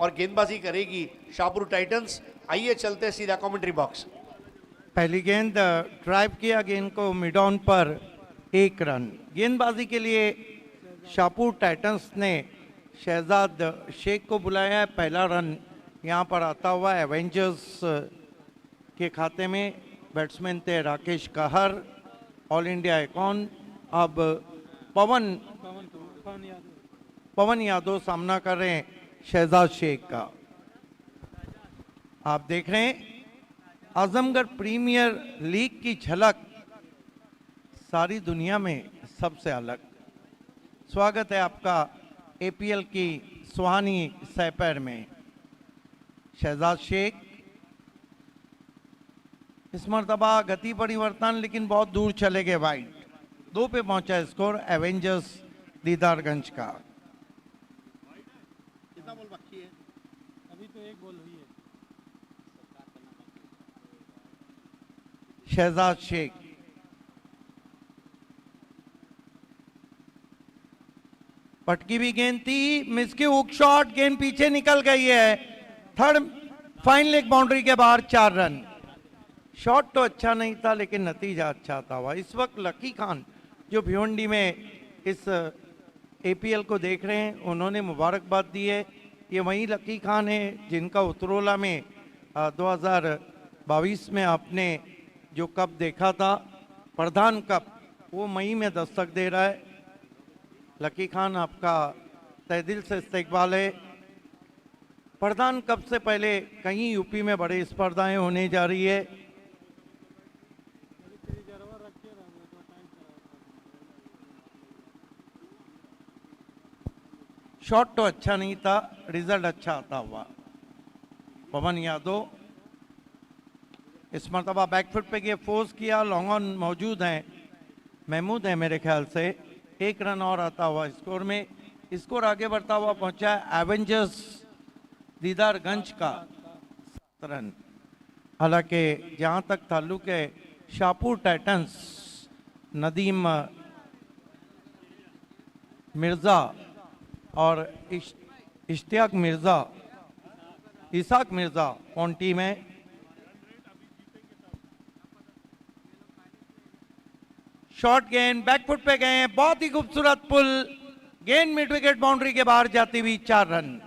और गेंदबाजी करेगी शाहपुर टाइटंस। आइए चलते सीधा कमेंट्री बॉक्स। पहली गेंद ड्राइव किया गेंद को मिड ऑन पर 1 रन। गेंदबाजी के लिए शाहपुर टाइटंस ने शहजाद शेख को बुलाया है। पहला रन यहां पर आता हुआ एवेंजर्स के खाते में। बैट्समैन थे राकेश कहर, ऑल इंडिया एकॉन। अब पवन यादव सामना कर रहे हैं शहजाद शेख का। आप देख रहे हैं आजमगढ़ प्रीमियर लीग की झलक सारी दुनिया में सबसे अलग। स्वागत है आपका एपीएल की सुहानी सैपैर में। शहजाद शेख इस मरतबा गति परिवर्तन, लेकिन बहुत दूर चले गए वाइड। 2 पे पहुंचा स्कोर एवेंजर्स दीदारगंज का। कितना बॉल बाकी है? अभी तो 1 बॉल हुई है। शहजाद शेख पटकी भी गेंद थी, मिस की हुक शॉट, गेंद पीछे निकल गई है। थर्ड फाइन लेग बाउंड्री के बाहर 4 रन। शॉट तो अच्छा नहीं था लेकिन नतीजा अच्छा था। हुआ इस वक्त लकी खान जो भिवंडी में इस एपीएल को देख रहे हैं, उन्होंने मुबारकबाद दी है। ये वही लकी खान है जिनका उतरोला में 2022 में आपने जो कप देखा था, प्रधान कप, वो मई में दस्तक दे रहा है। लकी खान आपका तहे दिल से इस्तकबाल है। प्रधान कप से पहले कहीं यूपी में बड़ी स्पर्धाएं होने जा रही है। शॉट तो अच्छा नहीं था, रिजल्ट अच्छा आता हुआ। पवन यादव इस मरतबा बैकफुट पे ये फोर्स किया। लॉन्ग ऑन मौजूद हैं, महमूद है मेरे ख्याल से। 1 रन और आता हुआ स्कोर में। स्कोर आगे बढ़ता हुआ पहुंचा एवेंजर्स दीदारगंज का 7 रन। हालांकि जहां तक ताल्लुक है शाहपुर टाइटंस, नदीम मिर्ज़ा और इश्तियाक मिर्ज़ा, इसाक मिर्ज़ा ऑन टीम है। शॉर्ट गेंद बैकफुट पे गए हैं, बहुत ही खूबसूरत पुल। गेंद मिड विकेट बाउंड्री के बाहर जाती हुई 4 रन।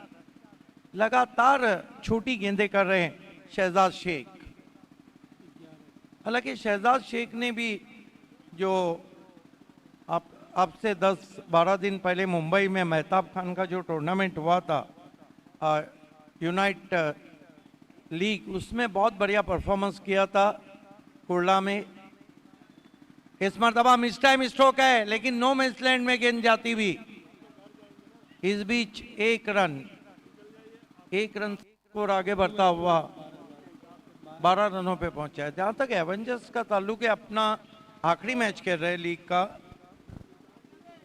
लगातार छोटी गेंदें कर रहे हैं शहजाद शेख। हालांकि शहजाद शेख ने भी जो अब से 10-12 दिन पहले मुंबई में मेहताब खान का जो टूर्नामेंट हुआ था यूनाइट लीग, उसमें बहुत बढ़िया परफॉर्मेंस किया था कुर्ला में। इस मरतबा मिस टाइम स्ट्रोक है लेकिन नो मैच लैंड में गेंद जाती हुई। इस बीच 1 रन स्कोर आगे बढ़ता हुआ 12 रनों पे पहुंचा है। जहां तक एवेंजर्स का ताल्लुक है, अपना आखिरी मैच खेल रहे हैं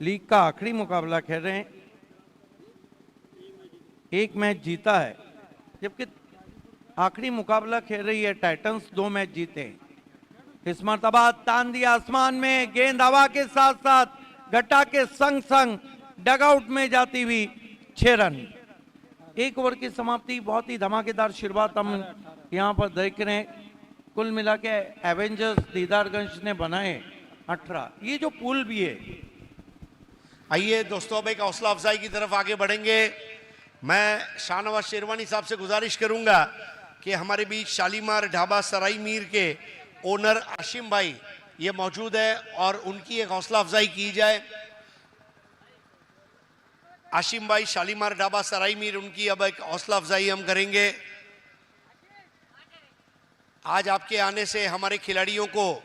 लीग का आखिरी मुकाबला खेल रहे हैं। 1 मैच जीता है, जबकि आखिरी मुकाबला खेल रही है टाइटंस, 2 मैच जीते। इस मरतबा तान दिया आसमान में, गेंद हवा के साथ साथ घटा के संग संग डगआउट में जाती हुई 6 रन। 1 ओवर की समाप्ति, बहुत ही धमाकेदार शुरुआत हम यहाँ पर देख रहे हैं। कुल मिला के एवेंजर्स दीदारगंज ने बनाए 18। ये जो पुल भी है। आइए दोस्तों, अब एक हौसला अफजाई की तरफ आगे बढ़ेंगे। मैं शाहनवाज शेरवानी साहब से गुजारिश करूंगा कि हमारे बीच शालीमार ढाबा सराय मीर के ओनर आशिम भाई ये मौजूद है और उनकी एक हौसला अफजाई की जाए। आशिम भाई, शालीमार ढाबा सराय मीर, उनकी अब एक हौसला अफजाई हम करेंगे। आज आपके आने से हमारे खिलाड़ियों को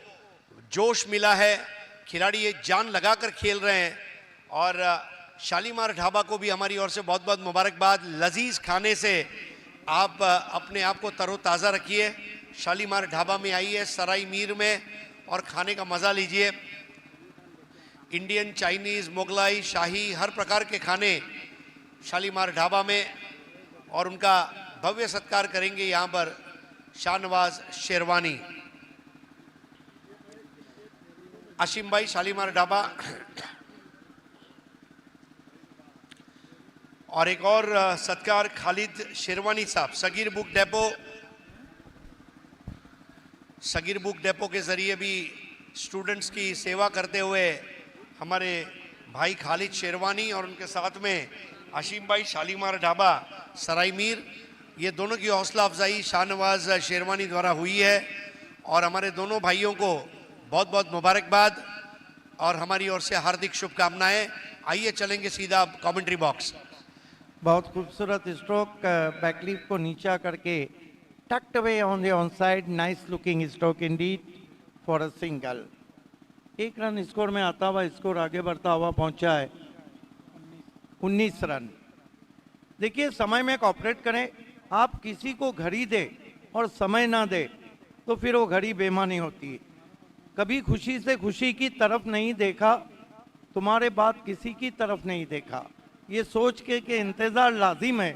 जोश मिला है, खिलाड़ी ये जान लगाकर खेल रहे हैं और शालीमार ढाबा को भी हमारी ओर से बहुत बहुत मुबारकबाद। लजीज खाने से आप अपने आप को तरोताज़ा रखिए। शालीमार ढाबा में आइए सराय मीर में और खाने का मज़ा लीजिए। इंडियन, चाइनीज़, मुगलाई, शाही, हर प्रकार के खाने शालीमार ढाबा में, और उनका भव्य सत्कार करेंगे यहाँ पर शाहनवाज शेरवानी। आशिम भाई, शालीमार ढाबा। और एक और सत्कार खालिद शेरवानी साहब सगीर बुक डेपो के जरिए भी स्टूडेंट्स की सेवा करते हुए हमारे भाई खालिद शेरवानी और उनके साथ में आशिम भाई शालीमार ढाबा सराय मीर, ये दोनों की हौसला अफजाई शाहनवाज शेरवानी द्वारा हुई है और हमारे दोनों भाइयों को बहुत बहुत मुबारकबाद और हमारी ओर से हार्दिक शुभकामनाएं। आइए चलेंगे सीधा कमेंट्री बॉक्स। बहुत खूबसूरत स्ट्रोक, बैकलीफ को नीचा करके tucked away on the on side, nice looking stroke indeed for a single. एक रन स्कोर में आता हुआ स्कोर आगे बढ़ता हुआ पहुंचा है 19 रन। देखिए, समय में कॉपरेट करें। आप किसी को घड़ी दे और समय ना दे तो फिर वो घड़ी बेमानी होती है। कभी खुशी से खुशी की तरफ नहीं देखा, तुम्हारे बाद किसी की तरफ नहीं देखा, ये सोच के कि इंतजार लाजिम है,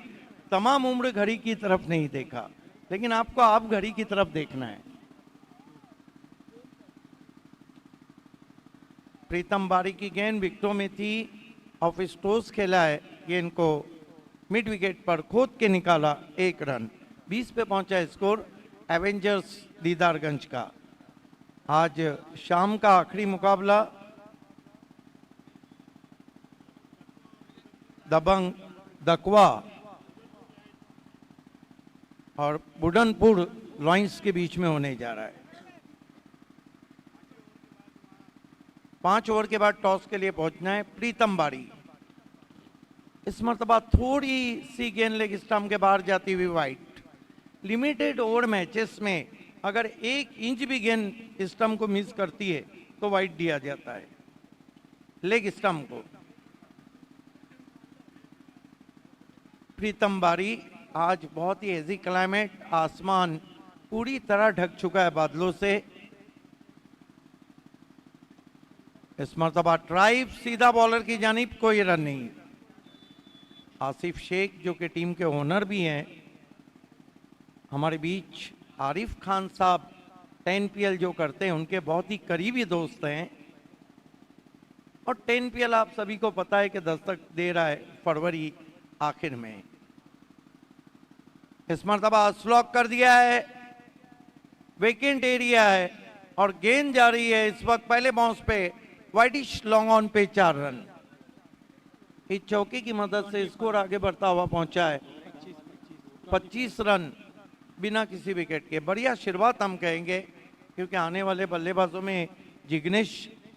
तमाम उम्र घड़ी की तरफ नहीं देखा, लेकिन आपको आप घड़ी की तरफ देखना है। प्रीतम बारी की गेंद विकेटों में थी, ऑफ स्टोस खेला है, गेंद को मिड विकेट पर खोद के निकाला, 1 रन। 20 पे पहुंचा स्कोर एवेंजर्स दीदारगंज का। आज शाम का आखिरी मुकाबला दबंग दकवा और बुडनपुर लॉइंस के बीच में होने जा रहा है। 5 ओवर के बाद टॉस के लिए पहुंचना है प्रीतम बारी। इस मरतबा थोड़ी सी गेंद लेग स्टंप के बाहर जाती हुई वाइट। लिमिटेड ओवर मैचेस में अगर 1 इंच भी गेंद स्टंप को मिस करती है तो वाइट दिया जाता है लेग स्टंप को। प्रीतम बारी, आज बहुत ही हेजी क्लाइमेट, आसमान पूरी तरह ढक चुका है बादलों से। इस मरतबा ट्राइब सीधा बॉलर की जानिब, कोई रन नहीं। आसिफ शेख जो कि टीम के ओनर भी हैं हमारे बीच, आरिफ खान साहब 10PL जो करते हैं उनके बहुत ही करीबी दोस्त हैं, और 10PL आप सभी को पता है कि दस्तक दे रहा है फरवरी आखिर में। इस मरतबा स्लॉक कर दिया है, वेकेंट एरिया है और गेंद जा रही है इस वक्त पहले बाउंस पे, वाइडिश लॉन्ग ऑन पे 4 रन। इस चौके की मदद से स्कोर आगे बढ़ता हुआ पहुंचा है 25 रन बिना किसी विकेट के। बढ़िया शुरुआत हम कहेंगे, क्योंकि आने वाले बल्लेबाजों में जिग्नेश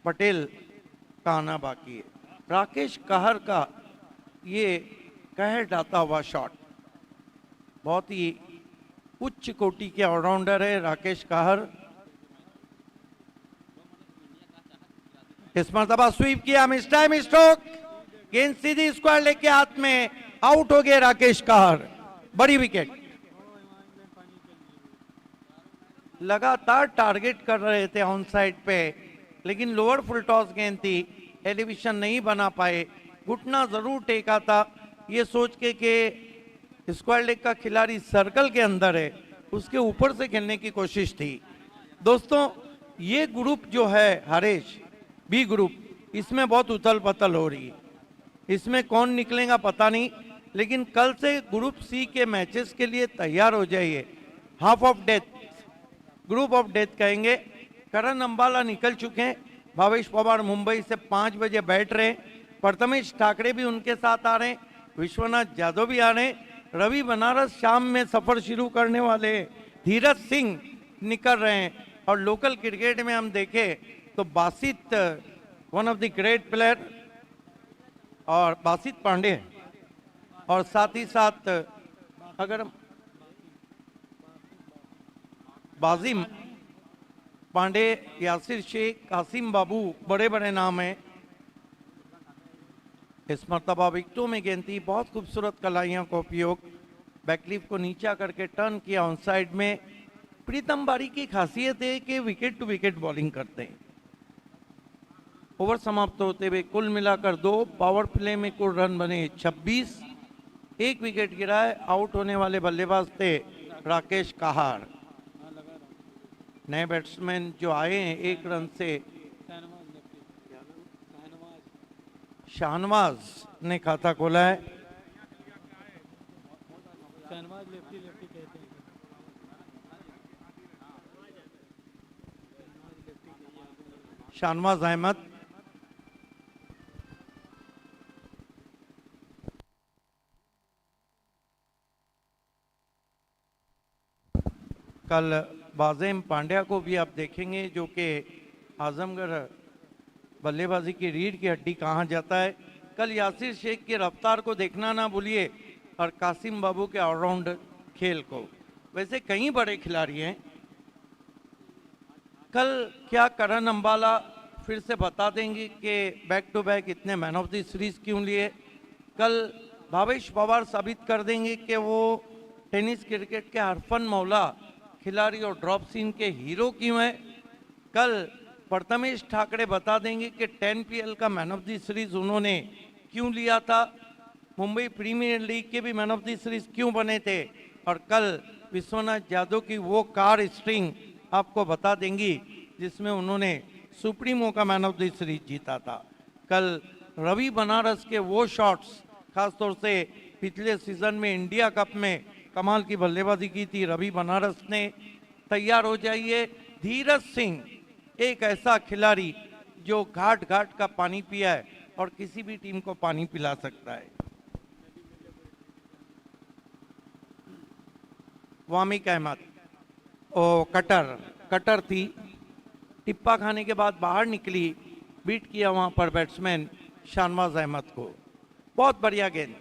पटेल का आना बाकी है। राकेश कहर का ये कहर डालता हुआ शॉट, बहुत ही उच्च कोटि के ऑलराउंडर है राकेश कहर। इस मरतबा स्वीप किया, मिस टाइम स्ट्रोक, गेंद सीधी स्क्वायर लेग के हाथ में, आउट हो गए राकेश कहर। बड़ी विकेट। लगातार टारगेट कर रहे थे ऑन साइड पे, लेकिन लोअर फुल टॉस गेंद थी, एलिवेशन नहीं बना पाए। घुटना जरूर टेका था ये सोच के कि स्क्वायर लेग का खिलाड़ी सर्कल के अंदर है, उसके ऊपर से खेलने की कोशिश थी। दोस्तों, ये ग्रुप जो है हरेश, बी ग्रुप, इसमें बहुत उथल पथल हो रही है। इसमें कौन निकलेगा पता नहीं, लेकिन कल से ग्रुप सी के मैचेस के लिए तैयार हो जाइए। Half of death, group of death कहेंगे। करण अंबाला निकल चुके हैं, भावेश पवार मुंबई से 5 बजे बैठ रहे हैं, प्रथमेश ठाकरे भी उनके साथ आ रहे हैं, विश्वनाथ यादव भी आ रहे हैं, रवि बनारस शाम में सफर शुरू करने वाले, धीरज सिंह निकल रहे हैं। और लोकल क्रिकेट में हम देखें तो Basit, one of the great player, और बासित पांडे, और साथ ही साथ अगर बाजिम पांडे, यासिर शेख, कासिम बाबू, बड़े बड़े नाम हैं। इस मरतबा विकेटों में गेंद थी, बहुत खूबसूरत कलाइयों का उपयोग, बैकलीफ को नीचा करके टर्न किया ऑन साइड में। प्रीतम बारी की खासियत है कि विकेट टू विकेट बॉलिंग करते हैं। ओवर समाप्त होते हुए कुल मिलाकर 2, पावर प्ले में कुल रन बने 26, 1 विकेट गिरा है। आउट होने वाले बल्लेबाज थे राकेश कहर। नए बैट्समैन जो आए हैं 1 रन से, शाहनवाज ने खाता खोला है। शहनवाज लेफ्टी लेफ्टी कहते हैं। शाहनवाज अहमद, कल बाज़ेम पांड्या को भी आप देखेंगे जो कि आजमगढ़ बल्लेबाजी की रीढ़ की हड्डी कहाँ जाता है। कल यासिर शेख की रफ्तार को देखना ना भूलिए और कासिम बाबू के ऑलराउंड खेल को। वैसे कई बड़े खिलाड़ी हैं। कल क्या करण अंबाला फिर से बता देंगे कि बैक टू बैक इतने मैन ऑफ द सीरीज क्यों लिए। कल भावेश पवार साबित कर देंगे कि वो टेनिस क्रिकेट के हरफन मौला खिलाड़ी और ड्रॉप सीन के हीरो क्यों हैं। कल प्रथमेश ठाकरे बता देंगे कि 10 PL का मैन ऑफ द सीरीज उन्होंने क्यों लिया था। मुंबई प्रीमियर लीग के भी मैन ऑफ द सीरीज क्यों बने थे। और कल विश्वनाथ यादव की वो कार स्ट्रिंग आपको बता देंगी जिसमें उन्होंने सुप्रीमो का मैन ऑफ द सीरीज जीता था। कल रवि बनारस के वो शॉट्स, खासतौर से पिछले सीजन में इंडिया कप में कमाल की बल्लेबाजी की थी रवि बनारस ने। तैयार हो जाइए। धीरज सिंह एक ऐसा खिलाड़ी जो घाट घाट का पानी पिया है और किसी भी टीम को पानी पिला सकता है। वामिक अहमद, ओ कटर थी, टिप्पा खाने के बाद बाहर निकली, बीट किया वहां पर बैट्समैन शाहनवाज अहमद को। बहुत बढ़िया गेंद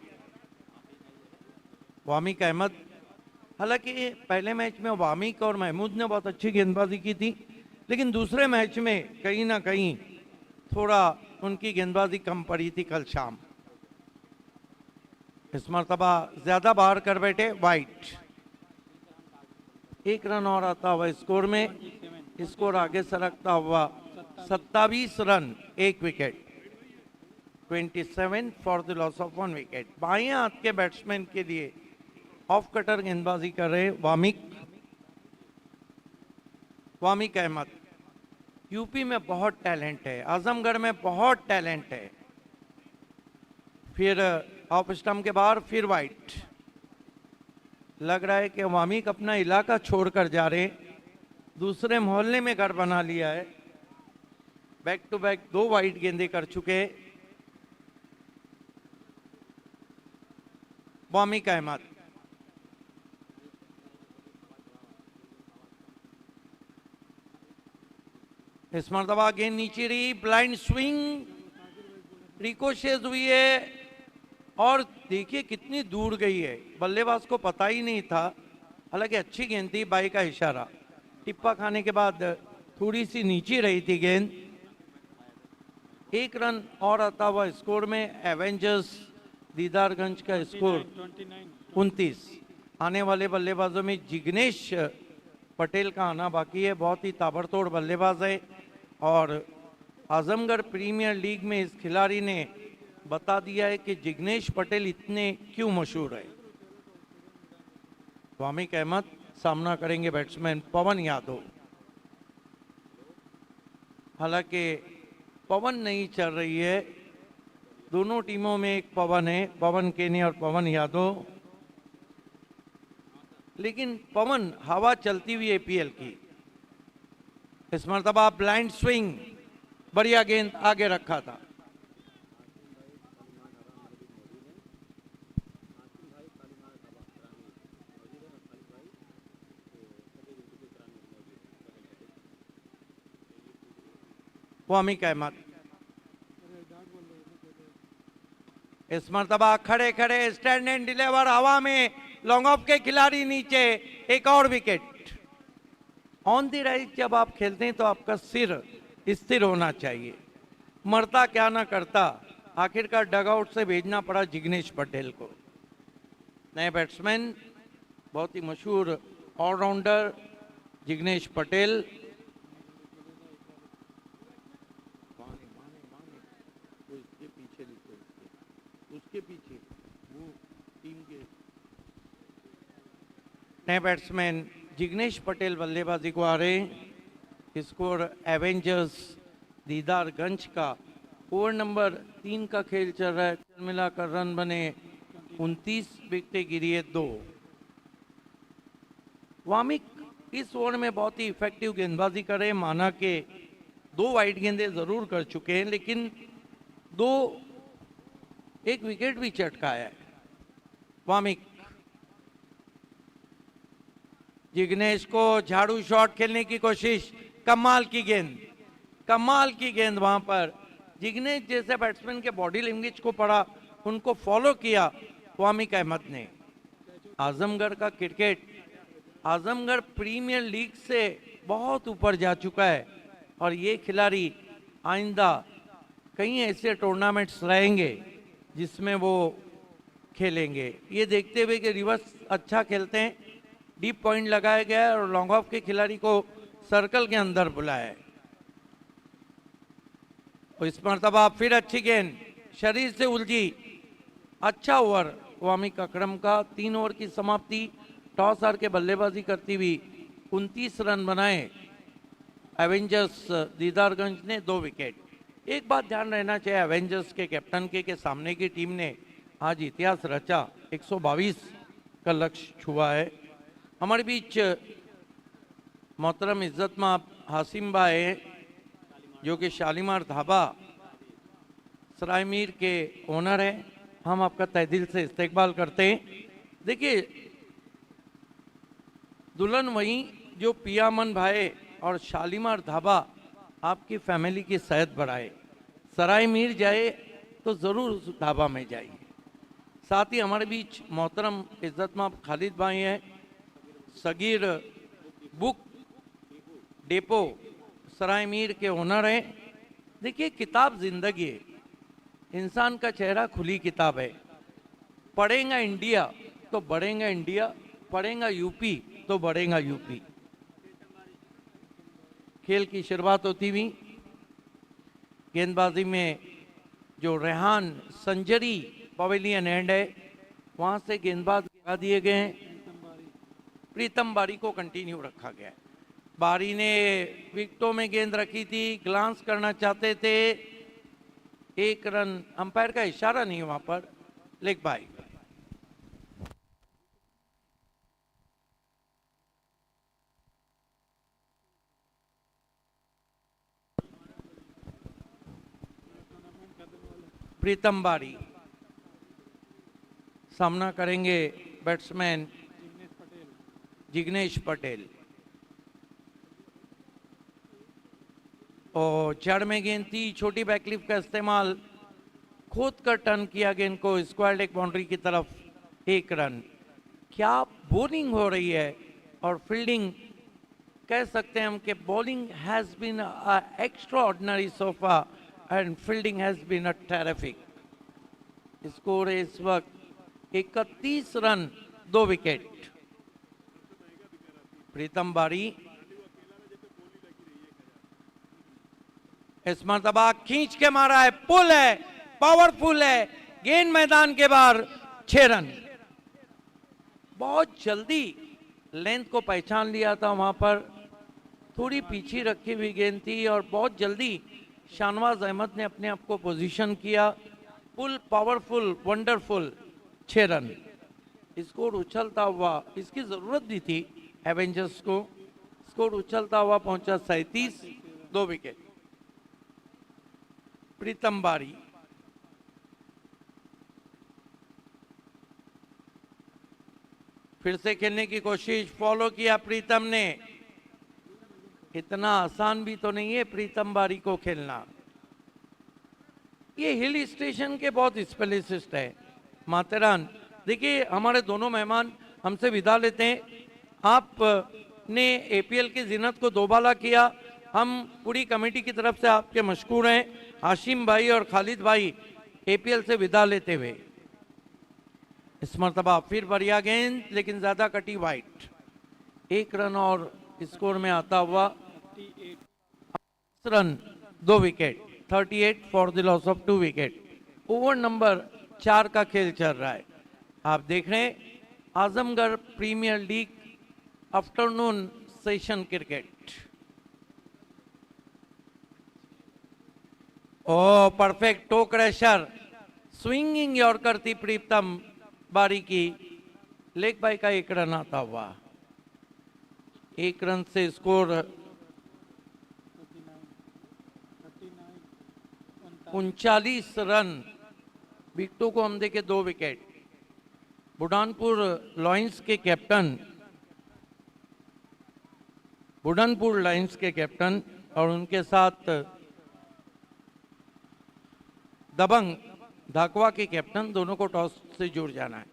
वामिक अहमद। हालांकि पहले मैच में वामिक और महमूद ने बहुत अच्छी गेंदबाजी की थी, लेकिन दूसरे मैच में कहीं ना कहीं थोड़ा उनकी गेंदबाजी कम पड़ी थी कल शाम। इस मरतबा ज्यादा बाहर कर बैठे, वाइट। 1 रन और आता हुआ स्कोर में, स्कोर आगे सरकता हुआ 27 run, 1 wicket, 27 for the loss of 1 wicket. बाएं हाथ के बैट्समैन के लिए ऑफ कटर गेंदबाजी कर रहे वामिक अहमद। यूपी में बहुत टैलेंट है, आजमगढ़ में बहुत टैलेंट है। फिर ऑफ स्टंप के बाहर, फिर वाइट। लग रहा है कि वामिक अपना इलाका छोड़कर जा रहे, दूसरे मोहल्ले में घर बना लिया है। बैक टू बैक 2 वाइट गेंदे कर चुके वामिक अहमद। इस मरतबा गेंद नीचे रही, ब्लाइंड स्विंग, रिकोशेज हुई है और देखिए कितनी दूर गई है, बल्लेबाज को पता ही नहीं था। हालांकि अच्छी गेंद थी, बाई का इशारा। टिप्पा खाने के बाद थोड़ी सी नीचे रही थी गेंद। 1 रन और आता हुआ स्कोर में एवेंजर्स दीदारगंज का स्कोर 29। आने वाले बल्लेबाजों में जिग्नेश पटेल का आना बाकी है, बहुत ही ताबड़तोड़ बल्लेबाज है। और आजमगढ़ प्रीमियर लीग में इस खिलाड़ी ने बता दिया है कि जिग्नेश पटेल इतने क्यों मशहूर है। वामिक अहमद सामना करेंगे बैट्समैन पवन यादव। हालांकि पवन नहीं चल रही है, दोनों टीमों में एक पवन है, पवन केनी और पवन यादव। लेकिन पवन हवा चलती हुई APL की। इस मरतबा ब्लाइंड स्विंग, बढ़िया गेंद आगे रखा था। वामिक अहमद इस मरतबा खड़े खड़े स्टैंड एंड डिलीवर, हवा में, लॉन्ग ऑफ के खिलाड़ी नीचे, एक और विकेट। ऑन द राइट जब आप खेलते हैं तो आपका सिर स्थिर होना चाहिए, मरता क्या ना करता। आखिरकार डगआउट से भेजना पड़ा जिग्नेश पटेल को। नए बैट्समैन, बहुत ही मशहूर ऑलराउंडर जिग्नेश पटेल। उसके पीछे वो टीम के नए बैट्समैन जिग्नेश पटेल बल्लेबाजी को आ रहे। स्कोर एवेंजर्स दीदारगंज का। ओवर नंबर 3 का खेल चल रहा है, मिलाकर रन बने 29, विकेटें गिरी है 2। वामिक इस ओवर में बहुत ही इफेक्टिव गेंदबाजी कर रहे हैं। माना के 2 वाइड गेंदें जरूर कर चुके हैं, लेकिन एक विकेट भी चटकाया है वामिक। जिग्नेश को झाड़ू शॉट खेलने की कोशिश, कमाल की गेंद वहां पर। जिग्नेश जैसे बैट्समैन के बॉडी लैंग्वेज को पढ़ा, उनको फॉलो किया वामिक अहमद ने। आजमगढ़ का क्रिकेट, आजमगढ़ प्रीमियर लीग से बहुत ऊपर जा चुका है और ये खिलाड़ी आइंदा कई ऐसे टूर्नामेंट्स रहेंगे जिसमें वो खेलेंगे। ये देखते हुए कि रिवर्स अच्छा खेलते हैं, डीप पॉइंट लगाया गया है और लॉन्ग ऑफ के खिलाड़ी को सर्कल के अंदर बुलाया है। और इस मरतबा फिर अच्छी गेंद शरीर से उलझी। अच्छा ओवर वामिक अकरम का। 3 ओवर की समाप्ति, टॉस हार के बल्लेबाजी करती हुई 29 रन बनाए एवेंजर्स दीदारगंज ने, 2 विकेट। एक बात ध्यान रहना चाहिए एवेंजर्स के कैप्टन के सामने की टीम ने आज इतिहास रचा, 122 का लक्ष्य छुआ है। हमारे बीच मोहतरम इज्जतमाब हासिम भाई है, जो कि शालीमार ढाबा सराय मीर के ओनर है। हम आपका तहे दिल से इस्तेकबाल करते हैं। देखिए, दुल्हन वहीं जो पियामन भाई और शालीमार ढाबा आपकी फैमिली की सेहत बढ़ाए। सराय मीर जाए तो ज़रूर उस ढाबा में जाइए। साथ ही हमारे बीच मोहतरम इज्जतमाब खालिद भाई हैं, सगीर बुक डेपो सराय मीर के ओनर हैं। देखिए, किताब जिंदगी है, इंसान का चेहरा खुली किताब है। पढ़ेगा इंडिया तो बढ़ेगा इंडिया, पढ़ेगा यूपी तो बढ़ेगा यूपी। खेल की शुरुआत होती हुई गेंदबाजी में जो रेहान संजरी पवेलियन एंड है, वहां से गेंदबाज गिरा दिए गए हैं। प्रीतम बारी को कंटिन्यू रखा गया है। बारी ने विकेटों में गेंद रखी थी, ग्लांस करना चाहते थे, 1 रन, अंपायर का इशारा नहीं वहां पर, लेग बाई। प्रीतम बारी सामना करेंगे बैट्समैन जिग्नेश पटेल। और जड़ में गेंद थी, छोटी बैकलिफ्ट का इस्तेमाल, खोद कर टर्न किया गेंद को स्क्वायर लेग बाउंड्री की तरफ, 1 रन। क्या बॉलिंग हो रही है और फील्डिंग, कह सकते हैं हम कि bowling has been extraordinary so far and fielding has been a terrific. Score है इस वक्त 31 रन, 2 विकेट। प्रीतम बारी इस मरतबा खींच के मारा है, पुल है, पावरफुल है, गेंद मैदान के बाहर, 6 रन। बहुत जल्दी लेंथ को पहचान लिया था, वहां पर थोड़ी पीछे रखी हुई गेंद थी और बहुत जल्दी शाहनवाज अहमद ने अपने आप को पोजीशन किया। पुल पावरफुल, वंडरफुल, 6 रन। स्कोर उछलता हुआ, इसकी जरूरत भी थी एवेंजर्स को। स्कोर उछलता हुआ पहुंचा 37, 2 विकेट। प्रीतम बारी फिर से खेलने की कोशिश, फॉलो किया प्रीतम ने। इतना आसान भी तो नहीं है प्रीतम बारी को खेलना। ये हिल स्टेशन के बहुत स्पेशलिस्ट है माथेरान। देखिए, हमारे दोनों मेहमान हमसे विदा लेते हैं। आपने एपीएल की जिन्नत को दोबाला किया, हम पूरी कमेटी की तरफ से आपके मशकूर हैं। हाशिम भाई और खालिद भाई एपीएल से विदा लेते हुए, इस मरतबा फिर बढ़िया गेंद, लेकिन ज्यादा कटी वाइट। 1 रन और स्कोर में आता हुआ run, 2 wicket. 38 for the loss of 2 wicket. Over number 4 का खेल चल रहा है। आप देख रहे हैं Azamgarh premier league afternoon session cricket. Oh perfect toe crusher, swinging yorker थी प्रीतम बारी की, लेग बाई का 1 रन आता हुआ। एक रन से स्कोर 39 रन, विकेटों को हम देखे 2 विकेट। बुढ़ानपुर लॉयंस के कैप्टन और उनके साथ दबंग धाकवा के कैप्टन, दोनों को टॉस से जुड़ जाना है।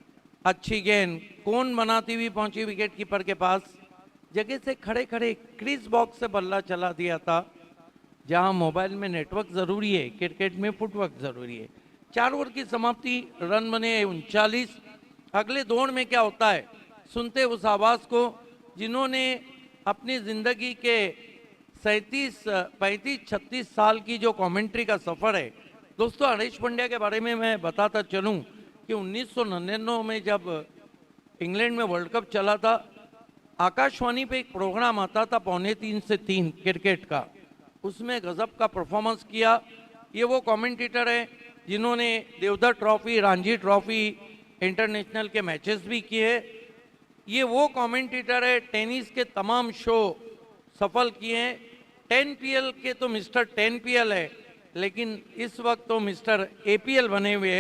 अच्छी गेंद कोन बनाती हुई पहुंची विकेट कीपर के पास, जगह से खड़े खड़े क्रीज बॉक्स से बल्ला चला दिया था। जहां मोबाइल में नेटवर्क जरूरी है, क्रिकेट में फुटवर्क जरूरी है। 4 ओवर की समाप्ति, रन बने 39। अगले दौर में क्या होता है सुनते उस आवाज को जिन्होंने अपनी जिंदगी के 37, 35, 36 साल की जो कमेंट्री का सफर है। दोस्तों, हरीश पंड्या के बारे में मैं बताता चलूं कि 1999 में जब इंग्लैंड में वर्ल्ड कप चला था, आकाशवाणी पे एक प्रोग्राम आता था 2:45 से 3 क्रिकेट का, उसमें गजब का परफॉर्मेंस किया। ये वो कमेंटेटर है जिन्होंने Deodhar trophy, Ranji trophy, international के मैचेस भी किए। ये वो कमेंटेटर है टेनिस के तमाम शो सफल किए हैं। 10PL के तो मिस्टर 10PL है, लेकिन इस वक्त तो मिस्टर APL बने हुए।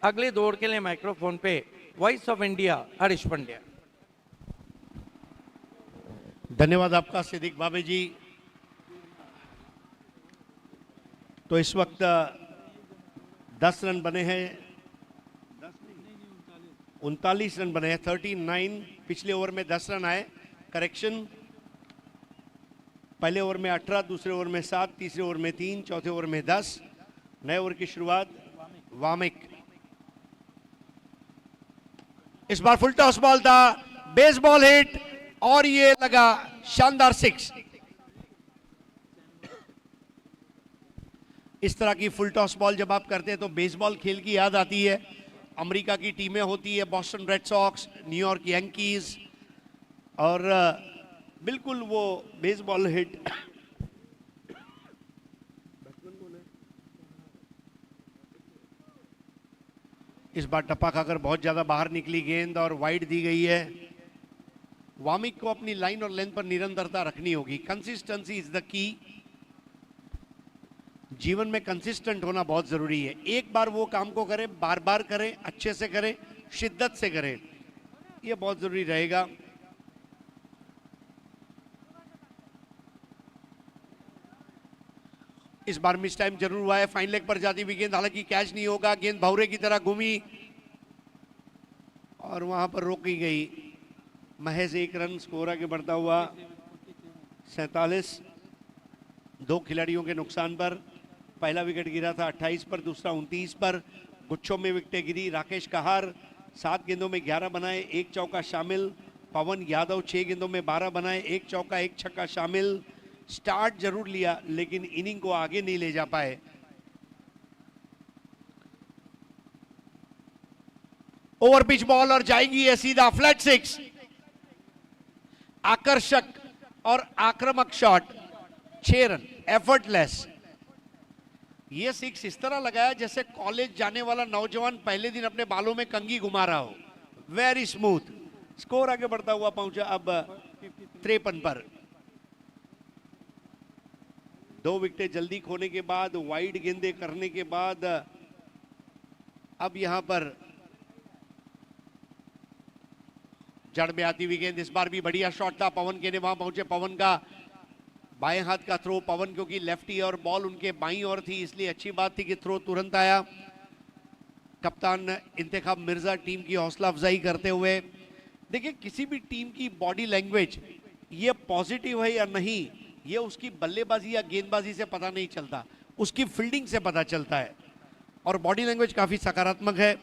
अगले दौर के लिए माइक्रोफोन पे voice of India Harish Pandya. धन्यवाद आपका सिद्दीक बाबे जी। तो इस वक्त 10 रन बने हैं, 39 रन बने हैं, 39। पिछले ओवर में 10 रन आए, करेक्शन। पहले ओवर में 18, दूसरे ओवर में 7, तीसरे ओवर में 3, चौथे ओवर में 10। नए ओवर की शुरुआत वामिक। इस बार फुल टॉस बॉल था, बेसबॉल हिट और ये लगा शानदार 6। इस तरह की फुल टॉस बॉल जब आप करते हैं तो बेसबॉल खेल की याद आती है। अमेरिका की टीमें होती है, Boston Red Sox, New York Yankees, और बिल्कुल वो बेसबॉल हिट। इस बार टप्पा खाकर बहुत ज्यादा बाहर निकली गेंद और वाइड दी गई है। वामिक को अपनी लाइन और लेंथ पर निरंतरता रखनी होगी। Consistency is the key. जीवन में कंसिस्टेंट होना बहुत जरूरी है। एक बार वो काम को करें, बार बार करें, अच्छे से करें, शिद्दत से करें, यह बहुत जरूरी रहेगा। इस बार मिस टाइम जरूर हुआ है, फाइन लेग पर जाती हुई गेंद, हालांकि कैच नहीं होगा। गेंद भौरे की तरह घूमी और वहां पर रोकी गई। महज 1 रन, स्कोर आगे बढ़ता हुआ 47। 2 खिलाड़ियों के नुकसान पर। पहला विकेट गिरा था 28 पर, दूसरा 29 पर। गुच्छों में विकेटें गिरी। राकेश कहार 7 गेंदों में 11 बनाए, 1 चौका शामिल। पवन यादव 6 गेंदों में 12 बनाए, 1 चौका 1 छक्का शामिल। स्टार्ट जरूर लिया लेकिन इनिंग को आगे नहीं ले जा पाए। ओवर पिच बॉल और जाएगी है सीधा फ्लैट 6। आकर्षक और आक्रामक शॉट, 6 रन, एफर्टलेस। ये 6 इस तरह लगाया जैसे कॉलेज जाने वाला नौजवान पहले दिन अपने बालों में कंघी घुमा रहा हो। Very smooth. स्कोर आगे बढ़ता हुआ पहुंचा अब 53 पर। 2 विकेटें जल्दी खोने के बाद, वाइड गेंदे करने के बाद, अब यहां पर जड़ में आती हुई गेंद। इस बार भी बढ़िया शॉट था, पवन के ने वहां पहुंचे। पवन का बाएं हाथ का थ्रो, पवन क्योंकि लेफ्टी और बॉल उनके बाईं ओर थी इसलिए अच्छी बात थी कि थ्रो तुरंत आया। कप्तान इंतखाब मिर्जा टीम की हौसला अफजाई करते हुए, देखिए किसी भी टीम की बॉडी लैंग्वेज ये पॉजिटिव है या नहीं, ये उसकी बल्लेबाजी या गेंदबाजी से पता नहीं चलता, उसकी फील्डिंग से पता चलता है। और बॉडी लैंग्वेज काफी सकारात्मक है।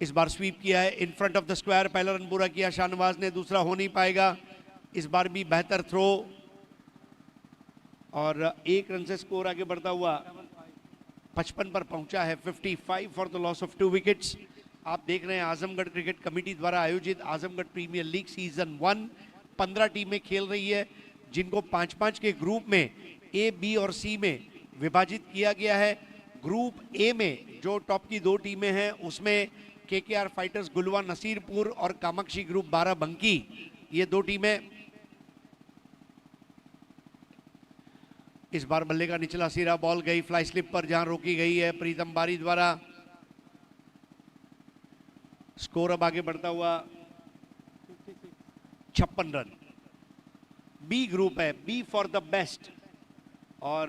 इस बार स्वीप किया है in front of the square. पहला रन पूरा किया शाहनवाज ने, दूसरा हो नहीं पाएगा। इस बार भी बेहतर थ्रो और 1 रन से स्कोर आगे बढ़ता हुआ 55 पर पहुंचा है। 55 for the loss of 2 wickets. आप देख रहे हैं आजमगढ़ क्रिकेट कमेटी द्वारा आयोजित आजमगढ़ प्रीमियर लीग सीजन 1। 15 टीमें खेल रही है जिनको 5-5 के ग्रुप में A, B और C में विभाजित किया गया है। ग्रुप A में जो टॉप की 2 टीमें हैं उसमें केकेआर फाइटर्स गुलवा नसीरपुर और कामाक्षी ग्रुप बाराबंकी, ये दो टीमें। इस बार बल्ले का निचला सिरा, बॉल गई फ्लाई स्लिप पर जहां रोकी गई है प्रीतम बारी द्वारा। स्कोर अब आगे बढ़ता हुआ 56 रन। बी ग्रुप है, बी फॉर द बेस्ट, और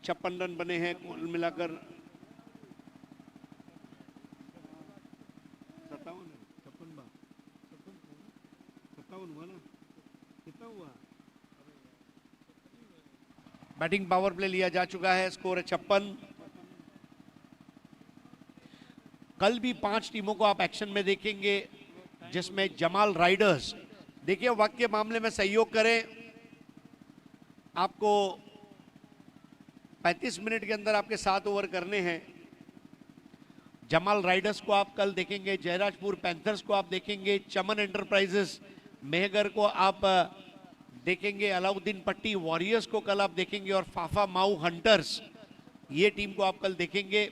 56 रन बने हैं कुल मिलाकर। 57 हुआ ना, कितना हुआ? बैटिंग पावर प्ले लिया जा चुका है, स्कोर है 56। कल भी 5 टीमों को आप एक्शन में देखेंगे, जिसमें जमाल राइडर्स, देखिए वक्त के मामले में सहयोग करें, आपको 35 मिनट के अंदर आपके 7 ओवर करने हैं। जमाल राइडर्स को आप कल देखेंगे, जयराजपुर पैंथर्स को आप देखेंगे, चमन एंटरप्राइजेस मेहगर को आप देखेंगे, अलाउद्दीन पट्टी वॉरियर्स को कल आप देखेंगे, और फाफा माऊ हंटर्स, ये टीम को आप कल देखेंगे।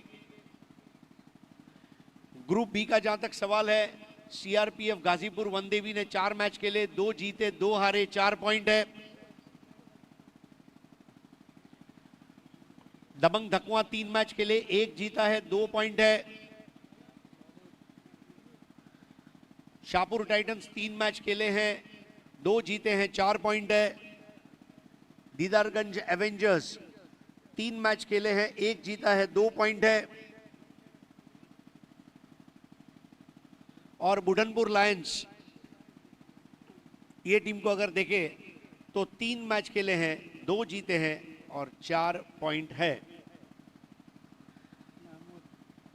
ग्रुप बी का जहां तक सवाल है, सीआरपीएफ गाजीपुर वनदेवी ने 4 मैच खेले, 2 जीते 2 हारे, 4 पॉइंट है। दबंग धकुआ 3 मैच खेले, 1 जीता है, 2 पॉइंट है। शाहपुर टाइटंस 3 मैच खेले हैं, 2 जीते हैं, 4 पॉइंट है। दीदारगंज एवेंजर्स 3 मैच खेले हैं, 1 जीता है, 2 पॉइंट है। और बुढ़नपुर लायंस, ये टीम को अगर देखें तो 3 मैच खेले हैं, 2 जीते हैं और 4 पॉइंट है।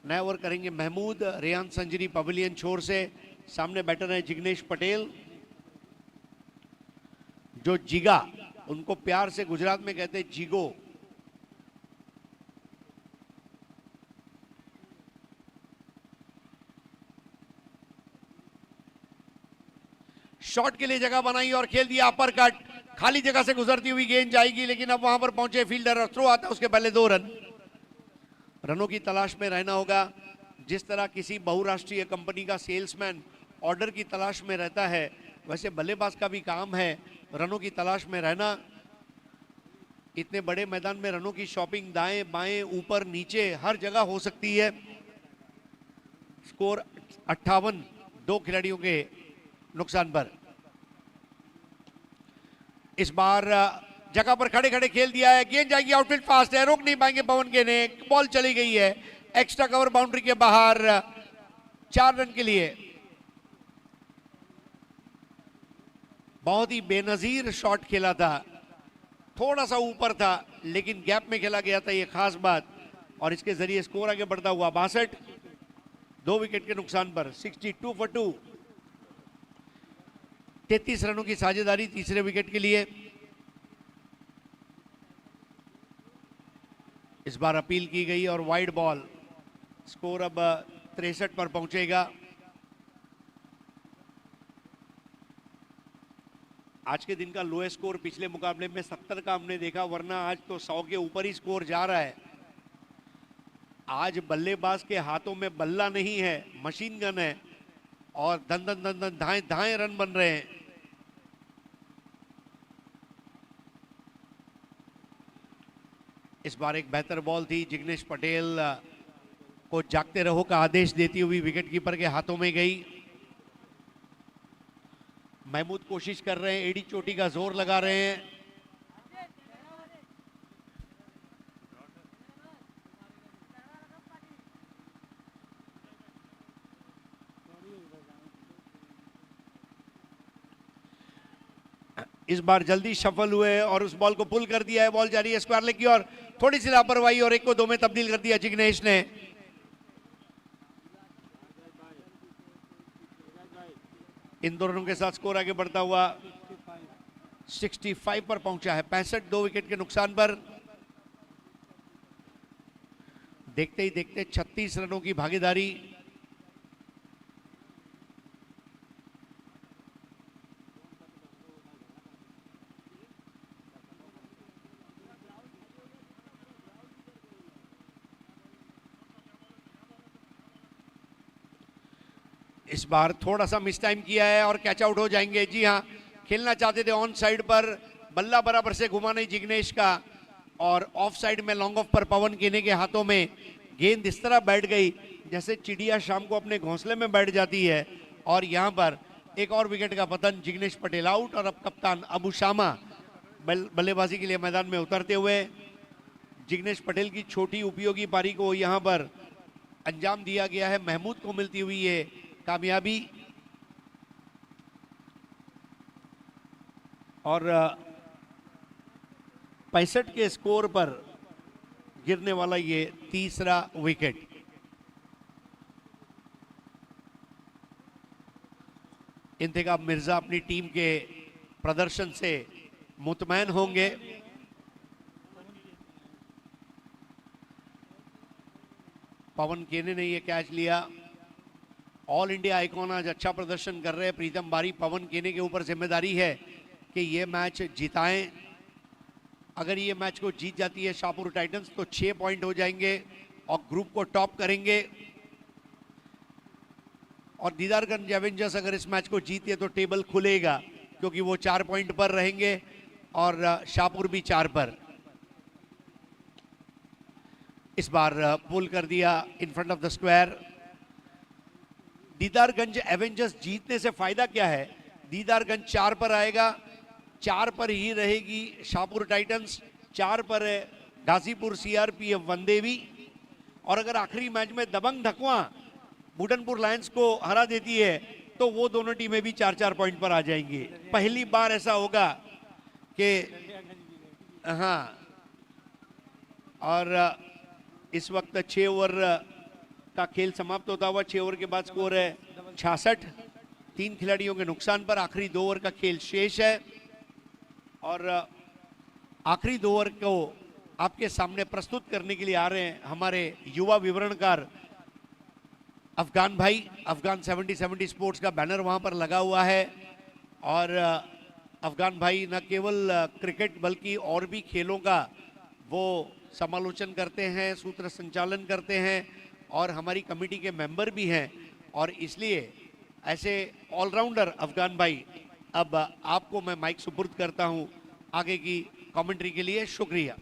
नया ओवर करेंगे महमूद, रेयान संजरी पवेलियन छोर से। सामने बैटर है जिग्नेश पटेल, जो जिगा, उनको प्यार से गुजरात में कहते हैं जिगो। शॉट के लिए जगह बनाई और खेल दिया अपर कट, खाली जगह से गुजरती हुई गेंद जाएगी, लेकिन अब वहां पर पहुंचे फील्डर और थ्रो आता है, उसके पहले 2 रन। रनों की तलाश में रहना होगा, जिस तरह किसी बहुराष्ट्रीय कंपनी का सेल्समैन ऑर्डर की तलाश में रहता है, वैसे बल्लेबाज का भी काम है रनों की तलाश में रहना। इतने बड़े मैदान में रनों की शॉपिंग दाएं बाएं ऊपर नीचे हर जगह हो सकती है। स्कोर 58, 2 खिलाड़ियों के नुकसान पर। इस बार जगह पर खड़े खड़े खेल दिया है, गेंद जाएगी आउटफील्ड, फास्ट है, रोक नहीं पाएंगे पवन के ने, बॉल चली गई है एक्स्ट्रा कवर बाउंड्री के बाहर, 4 रन के लिए। बहुत ही बेनजीर शॉट खेला था, थोड़ा सा ऊपर था लेकिन गैप में खेला गया था, ये खास बात, और इसके जरिए स्कोर आगे बढ़ता हुआ 62, 2 विकेट के नुकसान पर। 62 for 2, 33 रनों की साझेदारी तीसरे विकेट के लिए। इस बार अपील की गई और वाइड बॉल, स्कोर अब 63 पर पहुंचेगा। आज के दिन का लोएस्ट स्कोर पिछले मुकाबले में 70 का हमने देखा, वरना आज तो 100 के ऊपर ही स्कोर जा रहा है। आज बल्लेबाज के हाथों में बल्ला नहीं है, मशीन गन है, और धन धन धन धन धाएं धाएं रन बन रहे हैं। इस बार एक बेहतर बॉल थी, जिग्नेश पटेल को जागते रहो का आदेश देती हुई विकेटकीपर के हाथों में गई। महमूद कोशिश कर रहे हैं, एडी चोटी का जोर लगा रहे हैं। इस बार जल्दी शफल हुए और उस बॉल को पुल कर दिया है, बॉल जारी है स्क्वायर लेग की और थोड़ी सी लापरवाही और 1 को 2 में तब्दील कर दिया जिग्नेश ने। इन दोनों के साथ स्कोर आगे बढ़ता हुआ 65 पर पहुंचा है, 65, 2 विकेट के नुकसान पर। देखते ही देखते 36 रनों की भागीदारी। इस बार थोड़ा सा मिस टाइम किया है और कैच आउट हो जाएंगे। जी हाँ, खेलना चाहते थे ऑन साइड पर, बल्ला बराबर से घुमा नहीं जिग्नेश का, और ऑफ साइड में लॉन्ग ऑफ पर पवन केने के हाथों में गेंद इस तरह बैठ गई जैसे चिड़िया शाम को अपने घोंसले में बैठ जाती है। और यहाँ पर एक और विकेट का पतन, जिग्नेश पटेल आउट। और अब कप्तान अबू शामा बल्लेबाजी के लिए मैदान में उतरते हुए जिग्नेश पटेल की छोटी उपयोगी पारी को यहाँ पर अंजाम दिया गया है। महमूद को मिलती हुई ये कामयाबी। और 65 के स्कोर पर गिरने वाला ये तीसरा विकेट। इंतखाब मिर्जा अपनी टीम के प्रदर्शन से मुतमैन होंगे। पवन केने ने ये कैच लिया। ऑल इंडिया आइकॉन आज अच्छा प्रदर्शन कर रहे हैं। प्रीतम बारी, पवन केने के ऊपर जिम्मेदारी है कि ये मैच जिताएं। अगर ये मैच को जीत जाती है शाहपुर टाइटंस तो 6 पॉइंट हो जाएंगे और ग्रुप को टॉप करेंगे। और दीदारगंज एवेंजर्स अगर इस मैच को जीते तो टेबल खुलेगा, क्योंकि वो 4 पॉइंट पर रहेंगे और शाहपुर भी 4 पर। इस बार पुल कर दिया in front of the square. Didarganj Avengers जीतने से फायदा क्या है? दीदारगंज 4 पर आएगा, 4 पर ही रहेगी शाहपुर टाइटंस, 4 पर है गाजीपुर सीआरपीएफ वनदेवी। और अगर आखिरी मैच में दबंग धकवा बुडनपुर लायंस को हरा देती है तो वो दोनों टीमें भी 4-4 पॉइंट पर आ जाएंगी। पहली बार ऐसा होगा कि हाँ। और इस वक्त 6 ओवर का खेल समाप्त होता हुआ, 6 ओवर के बाद स्कोर है 66। 3 खिलाड़ियों के नुकसान पर आखिरी 2 ओवर का खेल शेष है। और आखिरी 2 ओवर को आपके सामने प्रस्तुत करने के लिए आ रहे हैं हमारे युवा विवरणकार अफगान भाई। अफगान 70-70 स्पोर्ट्स का बैनर वहां पर लगा हुआ है। और अफगान भाई न केवल क्रिकेट बल्कि और भी खेलों का वो समालोचन करते हैं, सूत्र संचालन करते हैं और हमारी कमेटी के मेंबर भी हैं। और इसलिए ऐसे ऑलराउंडर अफगान भाई, अब आपको मैं माइक सुपुर्द करता हूं आगे की कमेंट्री के लिए। शुक्रिया।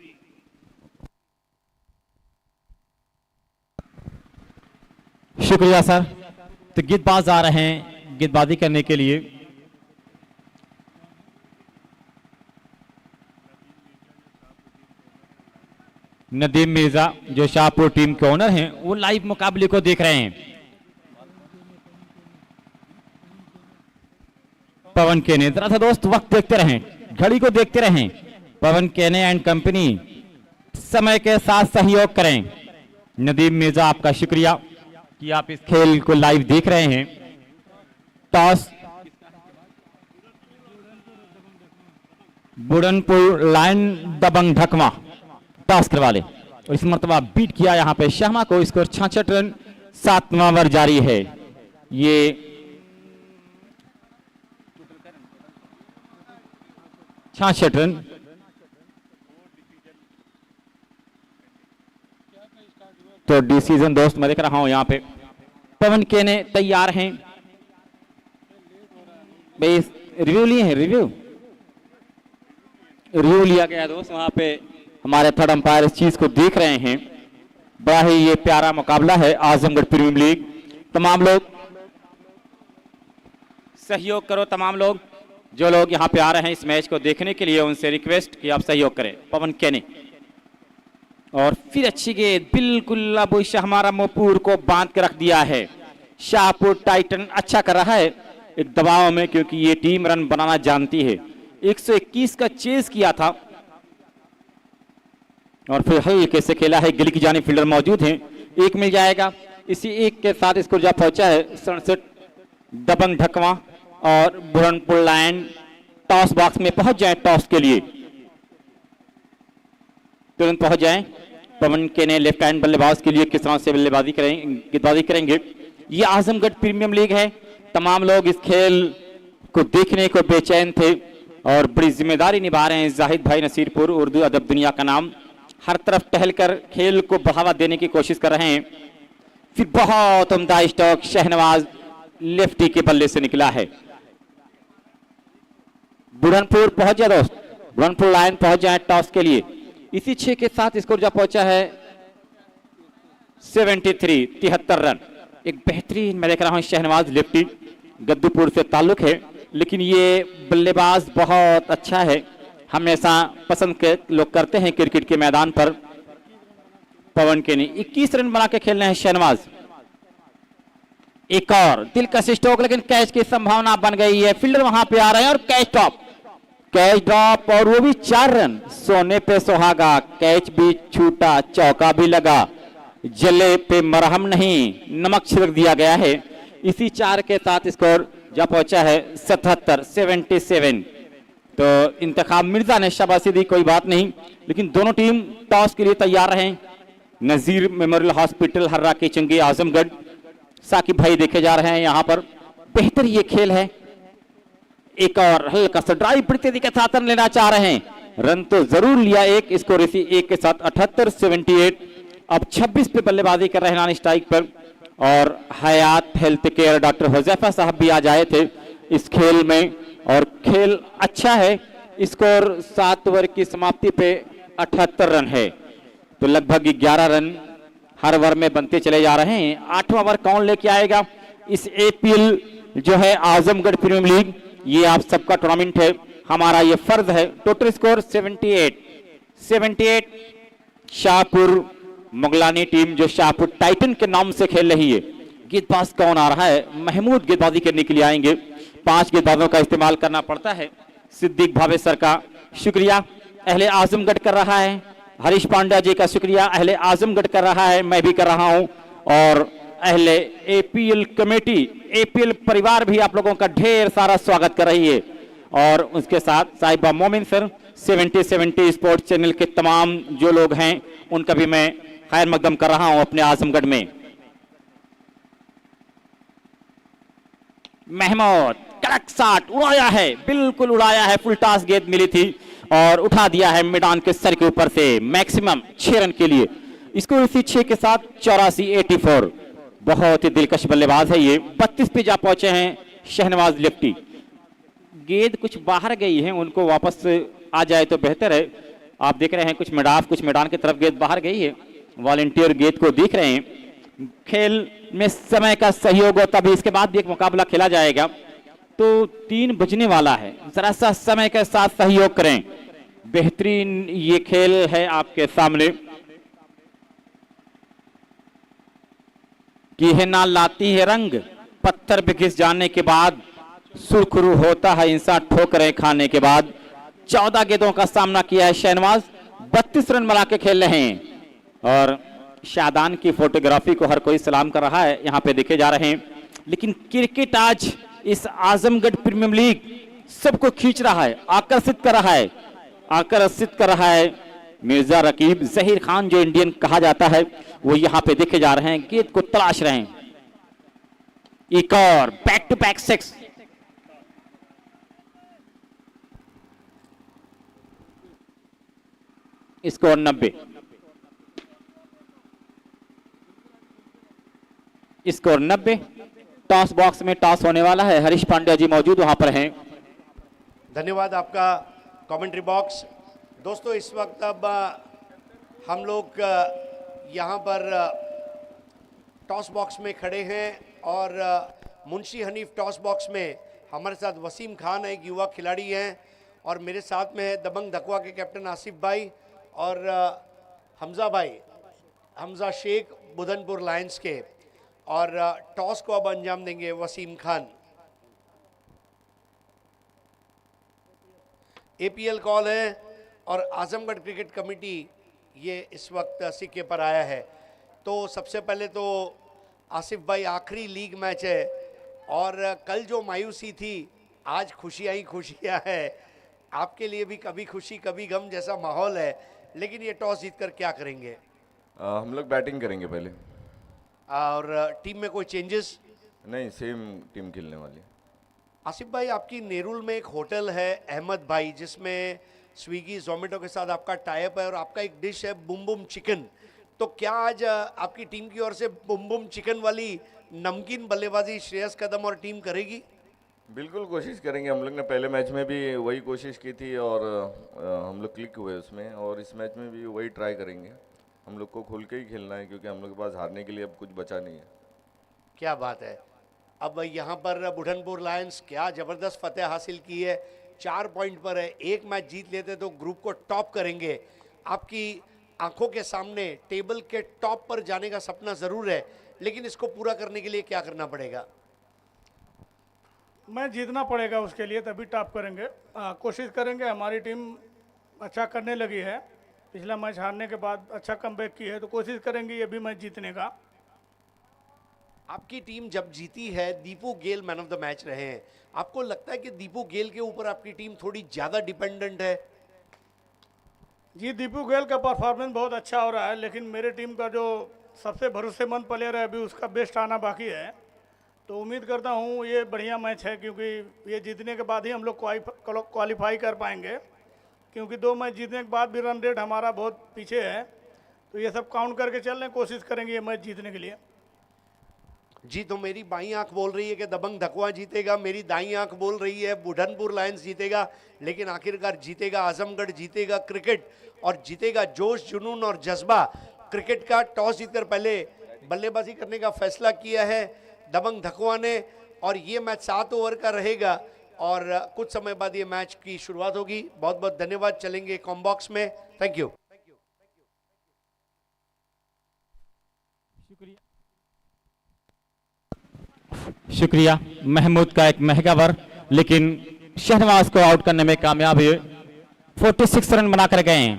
शुक्रिया सर। तो गेंदबाज आ रहे हैं गेंदबाजी करने के लिए। नदीम मिर्जा जो शाहपुर टीम के ओनर हैं, वो लाइव मुकाबले को देख रहे हैं। पवन केने, जरा सा दोस्त वक्त देखते रहें, घड़ी को देखते रहें। पवन केने एंड कंपनी समय के साथ सहयोग करें। नदीम मिर्जा, आपका शुक्रिया कि आप इस खेल को लाइव देख रहे हैं। टॉस बुडनपुर लायन दबंग ढकवा टॉस करवा ले और इस मर्तबा बीट किया यहाँ पे शर्मा को। स्कोर 66 रन, 7वां ओवर जारी है। ये 66 रन। तो डिसीजन दोस्त मैं देख रहा हूं यहाँ पे पवन केने तैयार हैं। भाई रिव्यू लिए हैं, रिव्यू लिया गया दोस्त। वहां पे हमारे थर्ड अंपायर इस चीज को देख रहे हैं। बड़ा ही ये प्यारा मुकाबला है आजमगढ़ प्रीमियर लीग। तमाम लोग सहयोग करो, तमाम लोग जो लोग यहाँ पे आ रहे हैं इस मैच को देखने के लिए, उनसे रिक्वेस्ट कि आप सहयोग करें। पवन केने और फिर अच्छी गेंद, बिल्कुल अबू शाहमारा मोपूर को बांध के रख दिया है। शाहपुर टाइटन अच्छा कर रहा है एक दबाव में, क्योंकि ये टीम रन बनाना जानती है। 121 का चेस किया था और फिर हल्के से खेला है। गिल की जानिब फील्डर मौजूद हैं, एक मिल जाएगा। इसी एक के साथ स्कोर जा पहुंचा है 67। दबंग ढकवा और बुरनपुर लायन टॉस बॉक्स में पहुंच जाए टॉस के लिए, तुरंत पहुंच जाएं। पवन केने लेफ्ट हैंड बल्लेबाज के लिए किस तरह से बल्लेबाजी करेंगे। ये आजमगढ़ प्रीमियम लीग है। तमाम लोग इस खेल को देखने को बेचैन थे और बड़ी जिम्मेदारी निभा रहे हैं। जाहिद भाई नसीरपुर, उर्दू अदब दुनिया का नाम, हर तरफ टहलकर खेल को बढ़ावा देने की कोशिश कर रहे हैं। फिर बहुत उम्दा स्ट्रोक, शहनवाज लेफ्टी के बल्ले से निकला है। बुरहानपुर पहुंच गया दोस्त, बुरहानपुर लाइन पहुंच जाए टॉस के लिए। इसी 6 के साथ स्कोर जा पहुंचा है 73 रन। एक बेहतरीन मैं देख रहा हूं शहनवाज लेफ्टी, गद्दूपुर से ताल्लुक है, लेकिन ये बल्लेबाज बहुत अच्छा है, हमेशा पसंद के लोग करते हैं क्रिकेट के मैदान पर। पवन केनी 21 रन बना के खेल रहे हैं शहनवाज। एक और दिलकश स्ट्रोक, लेकिन कैच की संभावना बन गई है। फील्डर वहां पे आ रहे हैं और कैच ड्रॉप और वो भी 4 रन। सोने पे सुहागा, कैच भी छूटा, चौका भी लगा, जले पे मरहम नहीं, नमक छिड़क दिया गया है। इसी 4 के साथ स्कोर जा पहुंचा है 77। तो इंतखाब मिर्जा ने शाबाशी दी, कोई बात नहीं, लेकिन दोनों टीम टॉस के लिए तैयार रहे। नजीर मेमोरियल हॉस्पिटल हर्रा के चंगी आजमगढ़, साकिब भाई देखे जा रहे हैं यहाँ पर। बेहतर ये खेल है। एक और हल्का सा ड्राइव बड़ी तेजी के साथ रन लेना चाह रहे हैं, रन तो जरूर लिया। एक स्कोर इसी एक के साथ 78। अब 26 पे बल्लेबाजी कर रहे हैं नॉन स्ट्राइक पर। और हयात हेल्थ केयर डॉक्टर हुजैफा साहब भी आ जाए थे इस खेल में, और खेल अच्छा है। स्कोर 7 ओवर की समाप्ति पे 78 रन है, तो लगभग 11 रन हर ओवर में बनते चले जा रहे हैं। 8वां ओवर कौन लेके आएगा इस APL जो है आजमगढ़ प्रीमियर लीग, ये आप सबका टूर्नामेंट है, हमारा ये फर्ज है। Total score 78। शाहपुर मुगलानी टीम जो शाहपुर टाइटन के नाम से खेल रही है। गेंदबाज कौन आ रहा है? महमूद गेंदबाजी करने के लिए आएंगे। 5 गेंदबाजों का इस्तेमाल करना पड़ता है। सिद्दीक भावेसर का शुक्रिया अहले आजमगढ़ कर रहा है, हरीश पांड्या जी का शुक्रिया अहले आजमगढ़ कर रहा है, मैं भी कर रहा हूं, और अहले APL कमेटी, APL परिवार भी आप लोगों का ढेर सारा स्वागत कर रही है। और उसके साथ साहिबा मोमिन सर, 70 स्पोर्ट्स चैनल के तमाम जो लोग हैं उनका भी मैं खैर मकदम कर रहा हूं अपने आजमगढ़ में। महमूद कड़क शॉट उड़ाया है, बिल्कुल उड़ाया है, फुल टॉस गेंद मिली थी और उठा दिया है मैदान के सर के ऊपर से। मैक्सिमम 6 रन के लिए इसको इसी 6 के साथ 84। बहुत ही दिलकश बल्लेबाज है ये। 32 पे जा पहुंचे हैं शहनवाज लेफ्टी। गेंद कुछ बाहर गई है, उनको वापस आ जाए तो बेहतर है। आप देख रहे हैं कुछ मैदान की तरफ गेंद बाहर गई है, वॉलंटियर गेंद को देख रहे हैं। खेल में समय का सहयोग हो, तभी इसके बाद भी एक मुकाबला खेला जाएगा। तो 3 बजने वाला है, जरा सा समय के साथ सहयोग करें। बेहतरीन ये खेल है आपके सामने। कि है ना लाती है रंग, पत्थर पे घिस जाने के बाद सुरखरू होता है इंसान ठोकरें खाने के बाद। 14 गेंदों का सामना किया है शहनवाज, 32 रन बना के खेल रहे हैं। और शादान की फोटोग्राफी को हर कोई सलाम कर रहा है, यहाँ पे देखे जा रहे हैं। लेकिन क्रिकेट आज इस आजमगढ़ प्रीमियर लीग सबको खींच रहा है, आकर्षित कर रहा है। मिर्जा रकीब, जहीर खान जो इंडियन कहा जाता है, वो यहाँ पे देखे जा रहे हैं, गेंद को तलाश रहे हैं। एक और back to back 6। Score 90। Score 90। Toss box में टॉस होने वाला है, हरीश पांड्या जी मौजूद वहां पर हैं। धन्यवाद आपका कमेंट्री बॉक्स। दोस्तों इस वक्त अब हम लोग यहाँ पर टॉस बॉक्स में खड़े हैं और मुंशी हनीफ टॉस बॉक्स में हमारे साथ वसीम खान एक युवा खिलाड़ी हैं, और मेरे साथ में है दबंग धकवा के कैप्टन आसिफ भाई और हमजा शेख बुधनपुर लायंस के। और टॉस को अब अंजाम देंगे वसीम खान। APL कॉल है और आजमगढ़ क्रिकेट कमेटी ये इस वक्त सिक्के पर आया है। तो सबसे पहले तो आसिफ भाई, आखिरी लीग मैच है और कल जो मायूसी थी आज खुशियाँ है। आपके लिए भी कभी खुशी कभी गम जैसा माहौल है, लेकिन ये टॉस जीतकर क्या करेंगे? हम लोग बैटिंग करेंगे पहले। और टीम में कोई चेंजेस? नहीं, सेम टीम खेलने वाली। आसिफ भाई, आपकी नेरुल में एक होटल है अहमद भाई, जिसमें स्विगी जोमेटो के साथ आपका टाइप है और आपका एक डिश है बुम बुम चिकन। तो क्या आज आपकी टीम की ओर से बुम बुम चिकन वाली नमकीन बल्लेबाजी श्रेयस कदम और टीम करेगी? बिल्कुल कोशिश करेंगे। हम लोग ने पहले मैच में भी वही कोशिश की थी और हम लोग क्लिक हुए उसमें, और इस मैच में भी वही ट्राई करेंगे। हम लोग को खुल के ही खेलना है क्योंकि हम लोग के पास हारने के लिए अब कुछ बचा नहीं है। क्या बात है। अब यहाँ पर बुढ़नपुर लायंस क्या ज़बरदस्त फतेह हासिल की है, 4 पॉइंट पर है। एक मैच जीत लेते तो ग्रुप को टॉप करेंगे। आपकी आंखों के सामने टेबल के टॉप पर जाने का सपना ज़रूर है, लेकिन इसको पूरा करने के लिए क्या करना पड़ेगा? मैच जीतना पड़ेगा, उसके लिए तभी टॉप करेंगे। कोशिश करेंगे। हमारी टीम अच्छा करने लगी है, पिछला मैच हारने के बाद अच्छा कमबैक की है, तो कोशिश करेंगे ये भी मैच जीतने का। आपकी टीम जब जीती है, दीपू गेल मैन ऑफ द मैच रहे हैं। आपको लगता है कि दीपू गेल के ऊपर आपकी टीम थोड़ी ज़्यादा डिपेंडेंट है? जी, दीपू गोयल का परफॉर्मेंस बहुत अच्छा हो रहा है, लेकिन मेरे टीम का जो सबसे भरोसेमंद प्लेयर है अभी उसका बेस्ट आना बाकी है। तो उम्मीद करता हूँ ये बढ़िया मैच है, क्योंकि ये जीतने के बाद ही हम लोग क्वालिफाई कर पाएंगे, क्योंकि 2 मैच जीतने के बाद भी रन रेट हमारा बहुत पीछे है। तो ये सब काउंट करके चल रहे हैं, कोशिश करेंगे ये मैच जीतने के लिए। जी, तो मेरी बाईं आंख बोल रही है कि दबंग धकवा जीतेगा, मेरी दाईं आंख बोल रही है बुढ़नपुर लायंस जीतेगा, लेकिन आखिरकार जीतेगा आजमगढ़, जीतेगा क्रिकेट और जीतेगा जोश, जुनून और जज्बा। क्रिकेट का टॉस जीतकर पहले बल्लेबाजी करने का फैसला किया है दबंग धकवा ने, और ये मैच 7 ओवर का रहेगा और कुछ समय बाद ये मैच की शुरुआत होगी। बहुत बहुत धन्यवाद। चलेंगे कॉम्बॉक्स में। Thank you. शुक्रिया। महमूद का एक महंगा ओवर, लेकिन शहनवाज को आउट करने में कामयाब हुए। 46 रन बनाकर गए हैं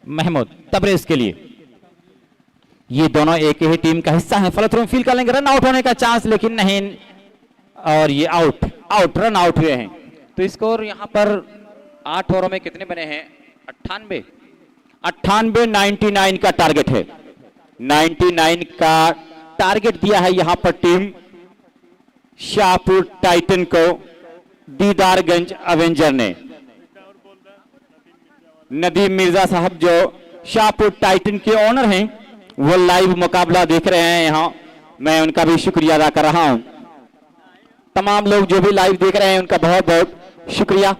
महमूद तबरेज के लिए। ये दोनों एक ही टीम का हिस्सा है। फॉलो थ्रू फील्ड कर लेंगे, रन आउट होने का चांस, लेकिन नहीं, और ये रन आउट हुए हैं। तो स्कोर यहां पर 8 ओवरों में कितने बने हैं? 98 99 का टारगेट है। 99 का टारगेट दिया है यहां पर टीम शाहपुर टाइटन को दीदारगंज एवेंजर ने। नदीम मिर्जा साहब जो शाहपुर टाइटन के ओनर हैं, वो लाइव मुकाबला देख रहे हैं यहां। मैं उनका भी शुक्रिया अदा कर रहा हूं। तमाम लोग जो भी लाइव देख रहे हैं उनका बहुत बहुत शुक्रिया।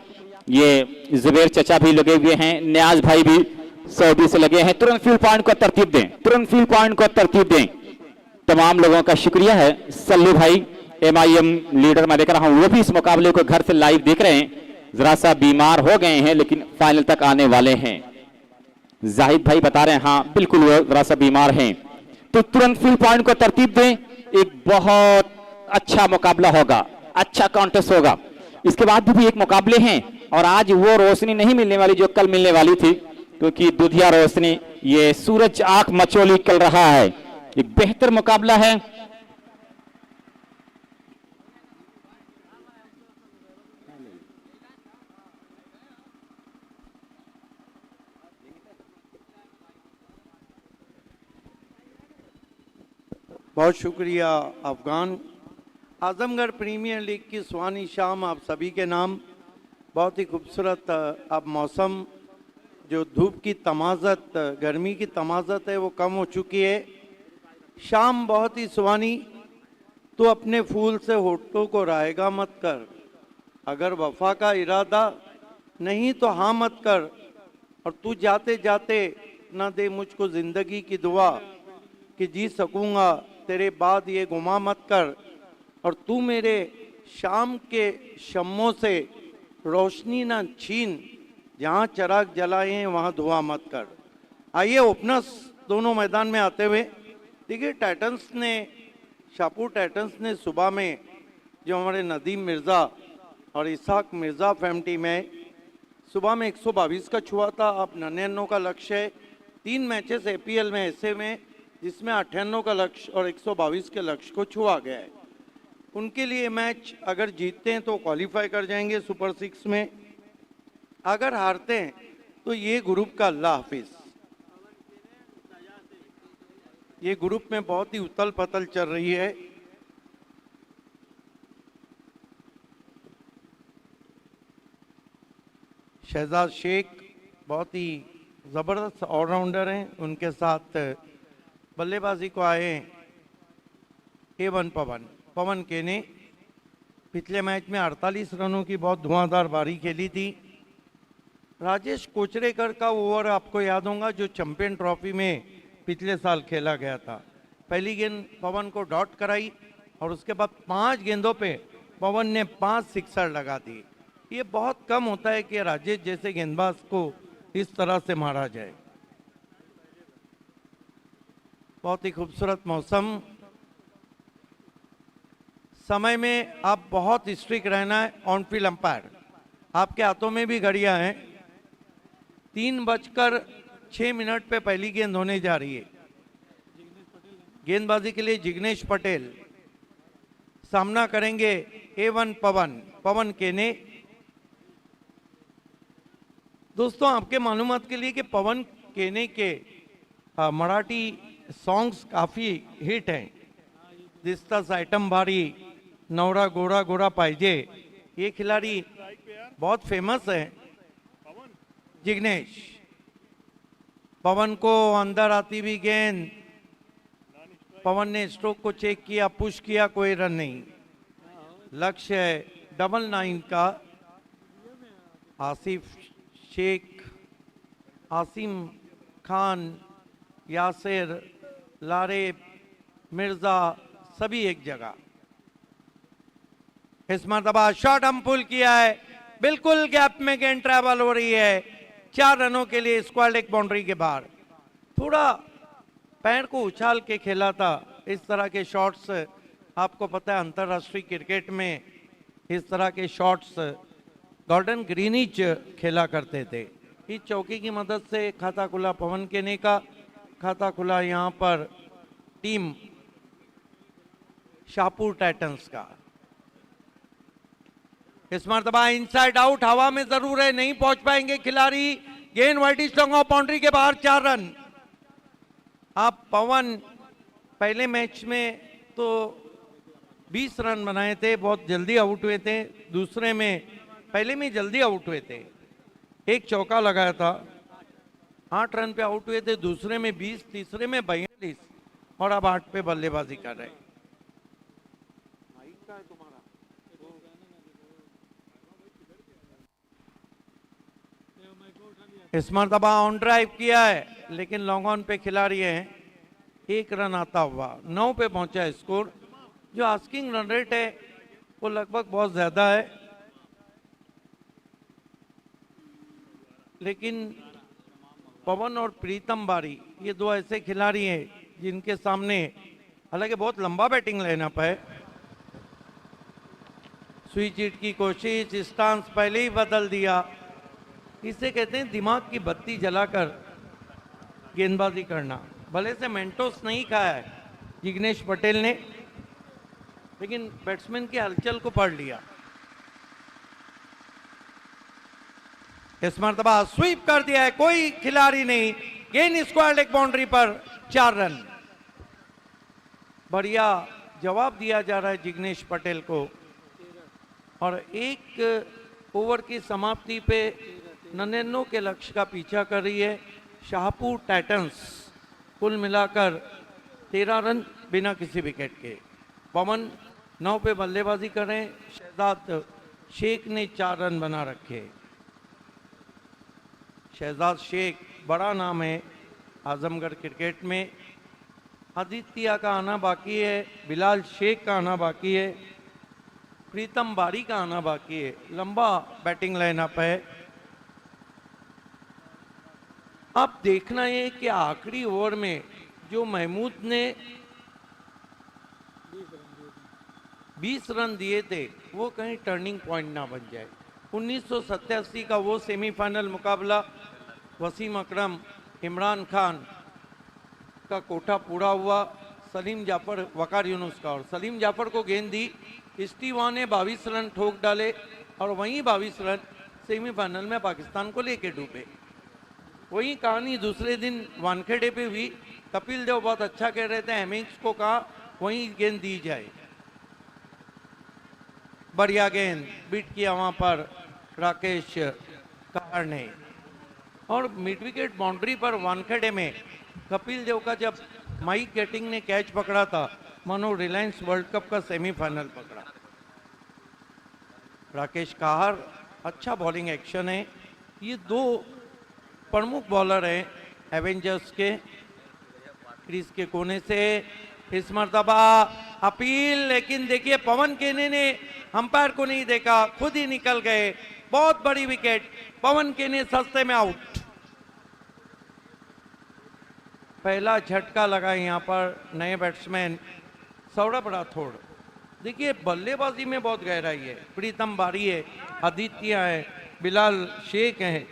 ये जुबेर चचा भी लगे हुए हैं, न्याज भाई भी सऊदी से लगे हैं। तुरंत फील्ड पॉइंट को तरतीब दें, तुरंत फील्ड पॉइंट को तरतीब दें। तमाम लोगों का शुक्रिया है। सल्लू भाई MIM लीडर मैं देख रहा हूं, वो भी इस मुकाबले को घर से लाइव देख रहे हैं। जरा सा बीमार हो गए हैं, लेकिन फाइनल तक आने वाले हैं। जाहिद भाई बता रहे हैं हाँ बिल्कुल वो जरा सा बीमार हैं। तो तुरंत फील्ड पॉइंट को तरतीब दें। एक बहुत अच्छा मुकाबला होगा, अच्छा कॉन्टेस्ट होगा। इसके बाद भी एक मुकाबले हैं, और आज वो रोशनी नहीं मिलने वाली जो कल मिलने वाली थी, क्योंकि दुधिया रोशनी, ये सूरज आंख मचोली चल रहा है। एक बेहतर मुकाबला है। बहुत शुक्रिया अफगान। आजमगढ़ प्रीमियर लीग की सुहानी शाम आप सभी के नाम। बहुत ही खूबसूरत अब मौसम, जो धूप की तमाज़त, गर्मी की तमाज़त है वो कम हो चुकी है। शाम बहुत ही सुहानी। तो अपने फूल से होठों को रायगा मत कर, अगर वफा का इरादा नहीं तो हाँ मत कर, और तू जाते जाते ना दे मुझको ज़िंदगी की दुआ कि जी सकूँगा तेरे बाद ये गुमा मत कर, और तू मेरे शाम के शम्मों से रोशनी ना छीन, जहाँ चिराग जलाए हैं वहाँ धुआं मत कर। आइए ओपनर्स दोनों मैदान में आते हुए। देखिए टाइटंस ने, शाहपुर टाइटंस ने सुबह में जो हमारे नदीम मिर्ज़ा और इसाक मिर्ज़ा फैमिली में सुबह में 122 का छुआ था। अब 99 का लक्ष्य है। 3 मैचेस APL में ऐसे में जिसमें 98 का लक्ष्य और 122 के लक्ष्य को छुआ गया है। उनके लिए मैच अगर जीतते हैं तो क्वालिफाई कर जाएंगे सुपर 6 में, अगर हारते हैं तो ये ग्रुप का अल्लाह हाफिज। ये ग्रुप में बहुत ही उथल पथल चल रही है। शहजाद शेख बहुत ही ज़बरदस्त ऑलराउंडर हैं, उनके साथ बल्लेबाजी को आए A1 पवन केने। पिछले मैच में 48 रनों की बहुत धुआंधार पारी खेली थी। राजेश कोचरेकर का ओवर आपको याद होगा जो चैंपियन ट्रॉफी में पिछले साल खेला गया था। पहली गेंद पवन को डॉट कराई और उसके बाद 5 गेंदों पे पवन ने 5 सिक्सर लगा दी। ये बहुत कम होता है कि राजेश जैसे गेंदबाज को इस तरह से मारा जाए। बहुत ही खूबसूरत मौसम। समय में आप बहुत स्ट्रिक्ट रहना है। ऑन फील्ड अंपायर आपके हाथों में भी घड़ियां हैं। 3:06 पे पहली गेंद होने जा रही है। गेंदबाजी के लिए जिग्नेश पटेल सामना करेंगे A1 पवन केने। दोस्तों आपके मालूमात के लिए कि पवन केने के मराठी सॉन्ग्स काफी हिट हैं। दिसतास आइटम भारी, नवरा गोरा गोरा पाइजे, ये खिलाड़ी बहुत फेमस है। जिग्नेश पवन को अंदर आती हुई गेंद, पवन ने स्ट्रोक को चेक किया, पुश किया, कोई रन नहीं। लक्ष्य है 99 का। आसिफ शेख, आसिम खान, यासिर, लारेब, मिर्जा सभी एक जगह। इस मरतबा शॉट हम पुल किया है, बिल्कुल गैप में गेंद ट्रैवल हो रही है। 4 रनों के लिए स्क्वायर लेग बाउंड्री के बाहर। थोड़ा पैर को उछाल के खेला था। इस तरह के शॉट्स आपको पता है अंतर्राष्ट्रीय क्रिकेट में इस तरह के शॉट्स गॉर्डन ग्रीनिच खेला करते थे। इस चौकी की मदद से खाता खुला पवन केने का, खाता खुला यहाँ पर टीम शाहपुर टाइटंस का। इस मरतबा इनसाइड आउट, हवा में जरूर है, नहीं पहुंच पाएंगे खिलाड़ी। गेंद वाइड स्टॉन्ग ऑफ बाउंड्री के बाहर। 4 रन। आप पवन पहले मैच में तो 20 रन बनाए थे, बहुत जल्दी आउट हुए थे। दूसरे में पहले में जल्दी आउट हुए थे, एक चौका लगाया था, 8 रन पे आउट हुए थे। दूसरे में 20, तीसरे में 42 और अब 8 पे बल्लेबाजी कर रहे हैं। इस मरतबा ऑन ड्राइव किया है लेकिन लॉन्ग ऑन पे खिलाड़ी हैं। 1 रन आता हुआ 9 पे पहुंचा है स्कोर। जो आस्किंग रन रेट है वो लगभग बहुत ज्यादा है, लेकिन पवन और प्रीतम बारी ये 2 ऐसे खिलाड़ी हैं जिनके सामने हालांकि बहुत लंबा बैटिंग लाइनअप है। स्विच हिट की कोशिश, स्टांस पहले ही बदल दिया। इसे कहते हैं दिमाग की बत्ती जलाकर गेंदबाजी करना। भले से मेंटोस नहीं खाया है जिग्नेश पटेल ने, लेकिन बैट्समैन की हलचल को पढ़ लिया। इस मरतबा स्वीप कर दिया है, कोई खिलाड़ी नहीं। गेंद स्क्वायर लेग बाउंड्री पर। 4 रन। बढ़िया जवाब दिया जा रहा है जिग्नेश पटेल को। और 1 ओवर की समाप्ति पे 99 के लक्ष्य का पीछा कर रही है शाहपुर टाइटंस। कुल मिलाकर 13 रन बिना किसी विकेट के। पवन 9 पे बल्लेबाजी कर रहे हैं। शहजाद शेख ने 4 रन बना रखे। शहजाद शेख बड़ा नाम है आजमगढ़ क्रिकेट में। आदित्य का आना बाकी है, बिलाल शेख का आना बाकी है, प्रीतम बारी का आना बाकी है। लंबा बैटिंग लाइनअप है। अब देखना है कि आखिरी ओवर में जो महमूद ने 20 रन दिए थे वो कहीं टर्निंग पॉइंट ना बन जाए। 1987 का वो सेमीफाइनल मुकाबला वसीम अकरम, इमरान खान का कोठा पूरा हुआ। सलीम जाफर, वकार यूनुस का, और सलीम जाफर को गेंद दी। स्टीवा ने 22 रन ठोक डाले और वहीं 22 रन सेमीफाइनल में पाकिस्तान को लेके डूबे। वही कहानी दूसरे दिन वानखेड़े पे हुई। कपिल देव बहुत अच्छा कह रहे थे, हेमिंग्स को कहा वहीं गेंद दी जाए। बढ़िया गेंद बीट किया वहां पर राकेश कार ने। और मिड विकेट बाउंड्री पर वानखेड़े में कपिल देव का जब माइक गेटिंग ने कैच पकड़ा था मानो रिलायंस वर्ल्ड कप का सेमीफाइनल पकड़ा। राकेश काहर, अच्छा बॉलिंग एक्शन है। ये दो प्रमुख बॉलर हैं एवेंजर्स के। क्रीज के कोने से इस मर्तबा अपील, लेकिन देखिए पवन केने ने अंपायर को नहीं देखा, खुद ही निकल गए। बहुत बड़ी विकेट, पवन केने सस्ते में आउट। पहला झटका लगा यहाँ पर नए बैट्समैन सौरभ राठौड़। देखिए बल्लेबाजी में बहुत गहराई है। प्रीतम बारी है, आदित्य है, बिलाल शेख है,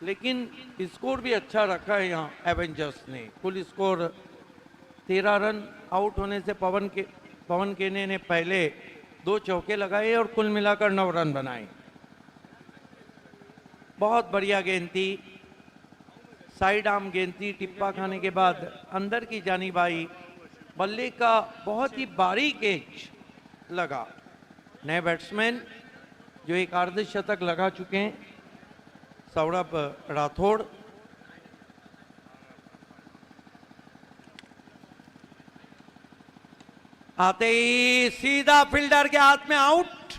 लेकिन स्कोर भी अच्छा रखा है यहाँ एवेंजर्स ने। कुल स्कोर 13 रन। आउट होने से पवन केने ने पहले 2 चौके लगाए और कुल मिलाकर 9 रन बनाए। बहुत बढ़िया गेंद थी, साइड आर्म गेंद थी। टिप्पा खाने के बाद अंदर की जानिब आई। बल्ले का बहुत ही बारीक कैच लगा। नए बैट्समैन जो एक अर्धशतक लगा चुके हैं, सौरभ राठौड़। आते ही सीधा फील्डर के हाथ में आउट।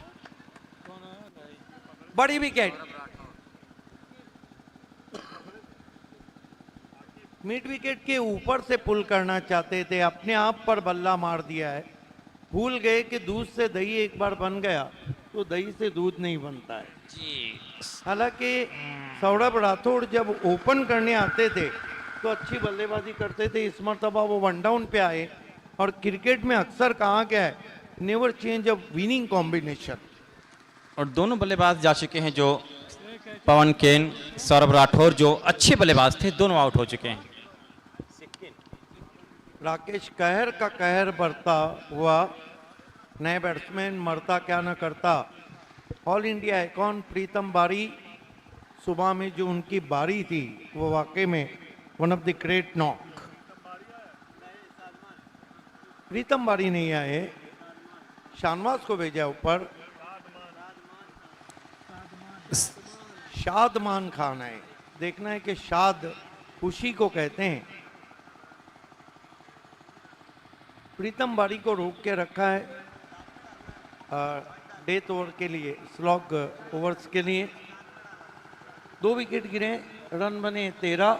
बड़ी विकेट। मिड विकेट के ऊपर से पुल करना चाहते थे, अपने आप पर बल्ला मार दिया है। भूल गए कि दूध से दही एक बार बन गया तो दही से दूध नहीं बनता है। हालांकि सौरभ राठौड़ जब ओपन करने आते थे तो अच्छी बल्लेबाजी करते थे। इस मरतबा वो 1 डाउन पे आए और क्रिकेट में अक्सर कहा गया है, never change a winning combination. और दोनों बल्लेबाज जा चुके हैं, जो पवन केन, सौरभ राठौर जो अच्छे बल्लेबाज थे, दोनों आउट हो चुके हैं। राकेश कहर का कहर बरता हुआ। नए बैट्समैन मरता क्या न करता। ऑल इंडिया आइकॉन प्रीतम बारी, सुबह में जो उनकी बारी थी वो वाकई में one of the great knock. Pritam बारी नहीं आए, शानवाज को भेजा ऊपर। शादमान खान है। देखना है कि शाद खुशी को कहते हैं। प्रीतम बारी को रोक के रखा है डेथ ओवर के लिए, स्लॉग ओवर्स के लिए। 2 विकेट गिरे, रन बने 13।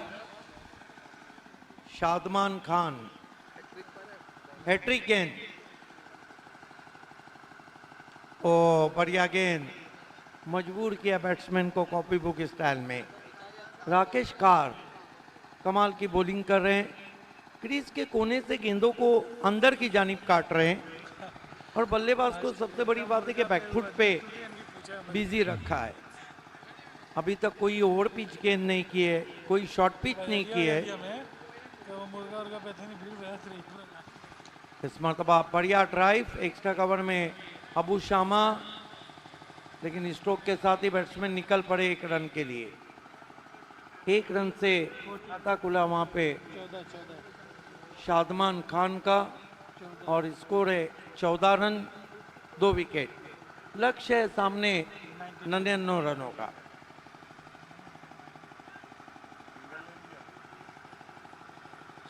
शादमान खान हैट्रिक गेंद। ओ बढ़िया गेंद, मजबूर किया बैट्समैन को कॉपी बुक स्टाइल में। राकेश कार कमाल की बॉलिंग कर रहे हैं। क्रीज के कोने से गेंदों को अंदर की जानिब काट रहे हैं और बल्लेबाज को सबसे बड़ी बात है कि बैकफुट पे बिजी रखा है। अभी तक कोई ओवर पिच गेंद नहीं की है, कोई शॉर्ट पिच नहीं की है। इस मरतबा बढ़िया ड्राइव, एक्स्ट्रा कवर में अबू शामा, लेकिन स्ट्रोक के साथ ही बैट्समैन निकल पड़े 1 रन के लिए। 1 रन से खाता खुला वहां पे शादमान खान का और स्कोर है 14 रन 2 विकेट। लक्ष्य है सामने 99 रनों का।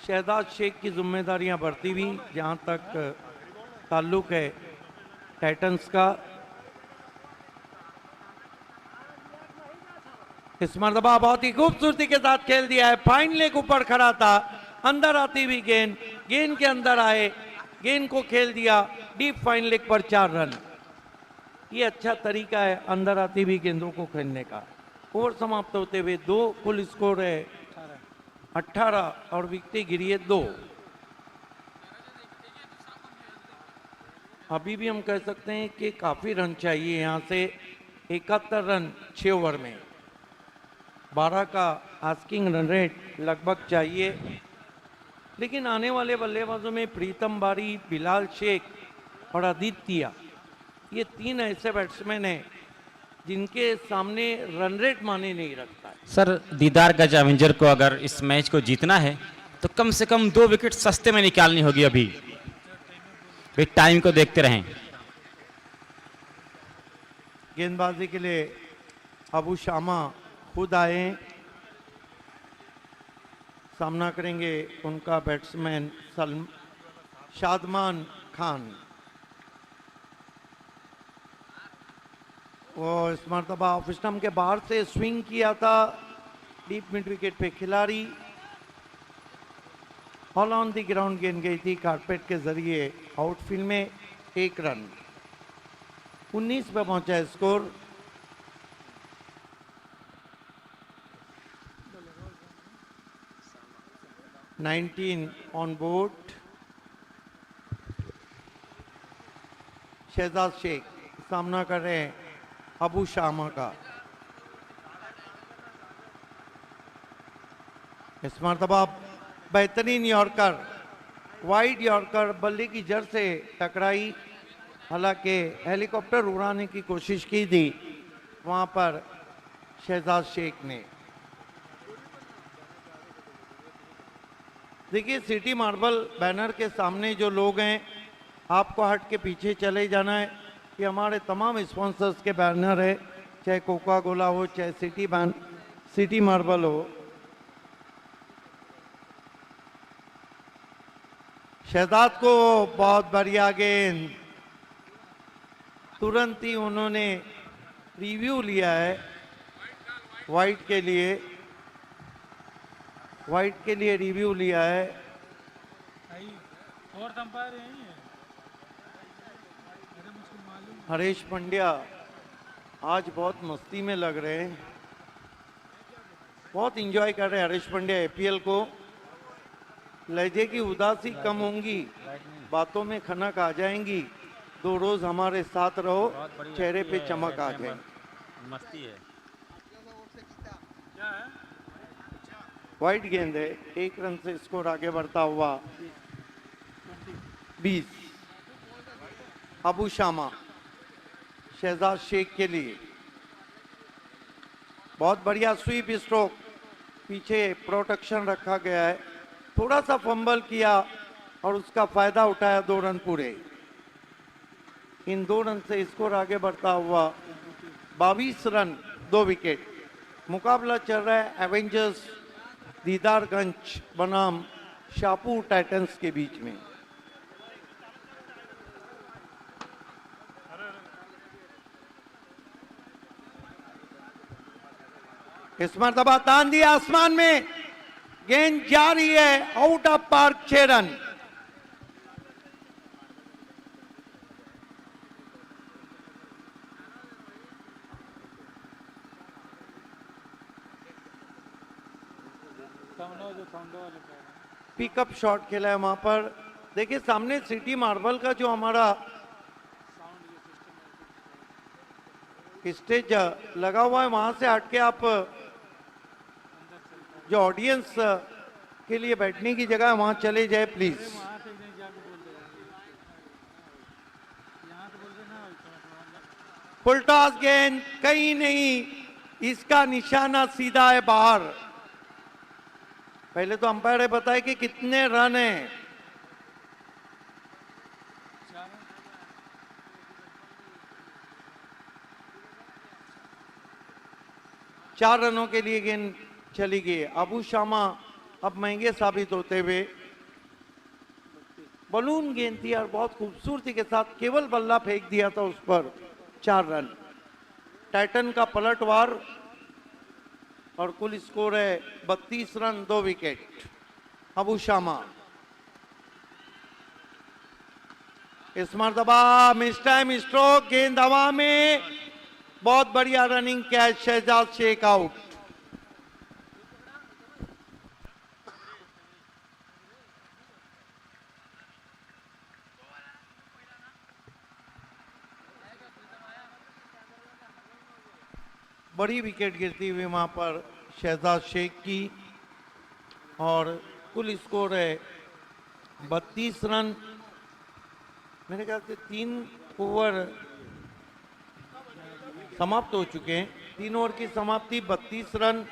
शहजाद शेख की जिम्मेदारियां बढ़ती हुई, जहां तक ताल्लुक है टाइटंस का। इस मरतबा बहुत ही खूबसूरती के साथ खेल दिया है। फाइन लेग ऊपर खड़ा था, अंदर आती हुई गेंद, गेंद के अंदर आए, गेंद को खेल दिया डीप फाइन लेग पर 4 रन। ये अच्छा तरीका है अंदर आती हुई गेंदों को खेलने का। ओवर समाप्त होते हुए 2, कुल स्कोर है 18 और विकेटें गिरी है 2। अभी भी हम कह सकते हैं कि काफी रन चाहिए यहाँ से। 71 रन 6 ओवर में, 12 का आस्किंग रन रेट लगभग चाहिए। लेकिन आने वाले बल्लेबाजों में प्रीतम बारी, बिलाल शेख और आदित्य, ये 3 ऐसे बैट्समैन हैं जिनके सामने रन रेट माने नहीं रखता है। सर, दीदार गज एवेंजर को अगर इस मैच को जीतना है तो कम से कम 2 विकेट सस्ते में निकालनी होगी। अभी वे टाइम को देखते रहें। गेंदबाजी के लिए अबू शामा खुद आए। सामना करेंगे उनका बैट्समैन शादमान खान। वो इस मरतबा ऑफ स्टंप के बाहर से स्विंग किया था, डीप मिड विकेट पे खिलाड़ी ऑल ऑन द ग्राउंड गेंद गई थी कारपेट के जरिए आउटफील्ड में। 1 रन 19 पे पहुंचा है score. On board. Shahzad Sheikh सामना कर रहे हैं अबू शामा का। इस मरतबा बेहतरीन यॉर्कर, वाइड यॉर्कर बल्ले की जड़ से टकराई। हालांकि हेलीकॉप्टर उड़ाने की कोशिश की थी वहां पर शहजाद शेख ने। देखिए सिटी मार्बल बैनर के सामने जो लोग हैं, आपको हट के पीछे चले जाना है। ये हमारे तमाम स्पॉन्सर्स के बैनर है, चाहे कोका कोला हो, चाहे सिटी मार्बल हो। शहजाद को बहुत बढ़िया गेंद, तुरंत ही उन्होंने रिव्यू लिया है वाइट के लिए रिव्यू लिया है। हरीश पंड्या आज बहुत मस्ती में लग रहे हैं, बहुत एंजॉय कर रहे हैं हरीश पंड्या आईपीएल को। लहजे की उदासी कम होंगी, बातों में खनक आ जाएंगी। 2 रोज हमारे साथ रहो, चेहरे पे चमक आ जाए। मस्ती है। वाइट गेंद है, 1 रन से स्कोर आगे बढ़ता हुआ 20। अबू शामा शहजाद शेख के लिए बहुत बढ़िया स्वीप स्ट्रोक, पीछे प्रोटेक्शन रखा गया है। थोड़ा सा फंबल किया और उसका फायदा उठाया, 2 रन पूरे। इन 2 रन से स्कोर आगे बढ़ता हुआ 22 रन 2 विकेट। मुकाबला चल रहा है एवेंजर्स दीदारगंज बनाम शाहपुर टाइटंस के बीच में। इस मरतबा तान दिया आसमान में, गेंद जा रही है out of park, 6 run. Pickup shot खेला है वहां पर। देखिए सामने सिटी मार्बल का जो हमारा स्टेज लगा हुआ है, वहां से हटके आप जो ऑडियंस के लिए बैठने की जगह है वहां चले जाए प्लीज। फुल टॉस गेंद कहीं नहीं, इसका निशाना सीधा है बाहर। पहले तो अंपायर ने बताया कि कितने रन हैं। चार रनों के लिए गेंद चली गई। अबू शामा अब महंगे साबित होते हुए। बलून गेंद थी और बहुत खूबसूरती के साथ केवल बल्ला फेंक दिया था उस पर। 4 रन। टाइटन का पलटवार और कुल स्कोर है 32 रन 2 विकेट। अबू शामा इस मरतबा मिस टाइम स्ट्रोक, गेंद हवा में, बहुत बढ़िया running catch, Shahzad Sheikh out. बड़ी विकेट गिरती हुई वहां पर शहजाद शेख की और कुल स्कोर है 32 रन। मेरे ख्याल से 3 ओवर समाप्त हो चुके हैं। 3 ओवर की समाप्ति, 32 रन।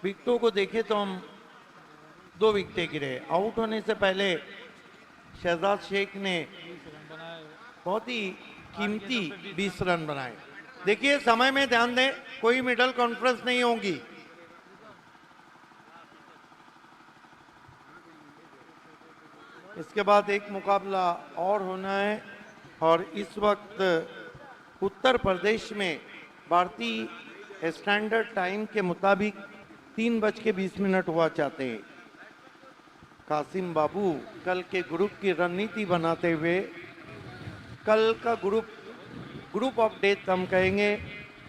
विकेटों को देखें तो हम 2 विकेटें गिरे। आउट होने से पहले शहजाद शेख ने बहुत ही कीमती 20 रन बनाए। देखिए समय में ध्यान दें, कोई मिडल कॉन्फ्रेंस नहीं होगी। इसके बाद एक मुकाबला और होना है और इस वक्त उत्तर प्रदेश में भारतीय स्टैंडर्ड टाइम के मुताबिक 3:20 हुआ चाहते हैं। कासिम बाबू कल के ग्रुप की रणनीति बनाते हुए कल का ग्रुप ऑफ डेथ हम कहेंगे,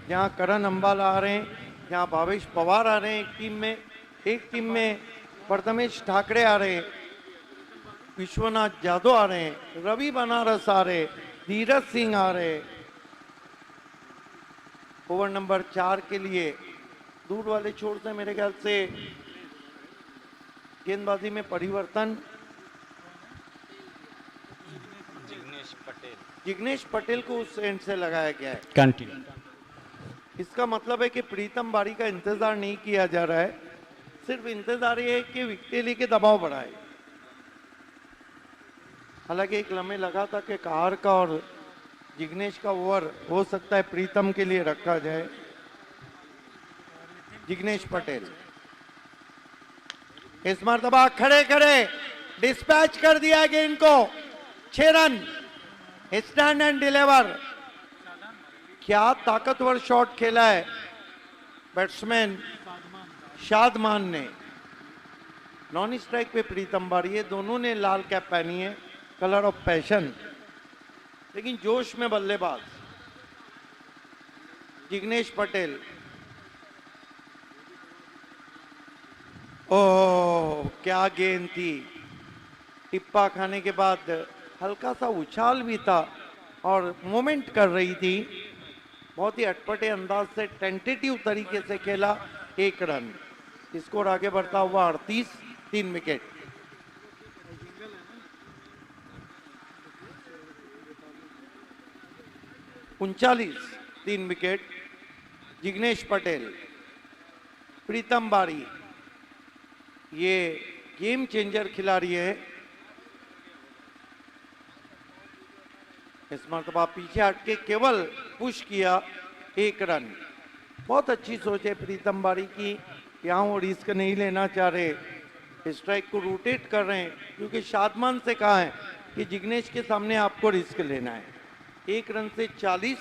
जहाँ करण अंबाला आ रहे हैं, जहाँ भावेश पवार आ रहे हैं एक टीम में प्रथमेश ठाकरे आ रहे हैं, विश्वनाथ जादव आ रहे हैं, रवि बनारस आ रहे, धीरज सिंह आ रहे। ओवर नंबर 4 के लिए दूर वाले छोर से मेरे ख्याल से गेंदबाजी में परिवर्तन जिग्नेश पटेल को उस एंड से लगाया गया है। कंटिन्यू। इसका मतलब है कि प्रीतम बारी का इंतजार नहीं किया जा रहा है, सिर्फ इंतजार ये है कि विकेट लेके दबाव बढ़ाए। हालांकि एक लम्हे लगा था कि कार का और जिग्नेश का ओवर हो सकता है प्रीतम के लिए रखा जाए। जिग्नेश पटेल इस मर्तबा खड़े खड़े डिस्पैच कर दिया गेंद को, 6 रन, स्टैंड एंड डिलीवर। क्या ताकतवर शॉट खेला है बैट्समैन शादमान ने। नॉन स्ट्राइक पे प्रीतम बारी है, दोनों ने लाल कैप पहनी है, कलर ऑफ पैशन, लेकिन जोश में बल्लेबाज जिग्नेश पटेल। ओह क्या गेंद थी, टिप्पा खाने के बाद हल्का सा उछाल भी था और मोमेंट कर रही थी, बहुत ही अटपटे अंदाज से टेंटेटिव तरीके से खेला। 1 रन, स्कोर आगे बढ़ता हुआ 38, 3 विकेट। उनचालीस 3 विकेट। जिग्नेश पटेल, प्रीतम बारी, ये गेम चेंजर खिलाड़ी है। इस मरतबा पीछे हटके केवल पुश किया, 1 रन। बहुत अच्छी सोच है प्रीतम बारी की, यहाँ वो रिस्क नहीं लेना चाह रहे, स्ट्राइक को रोटेट कर रहे हैं, क्योंकि शादमान से कहा है कि जिग्नेश के सामने आपको रिस्क लेना है। 1 रन से 40,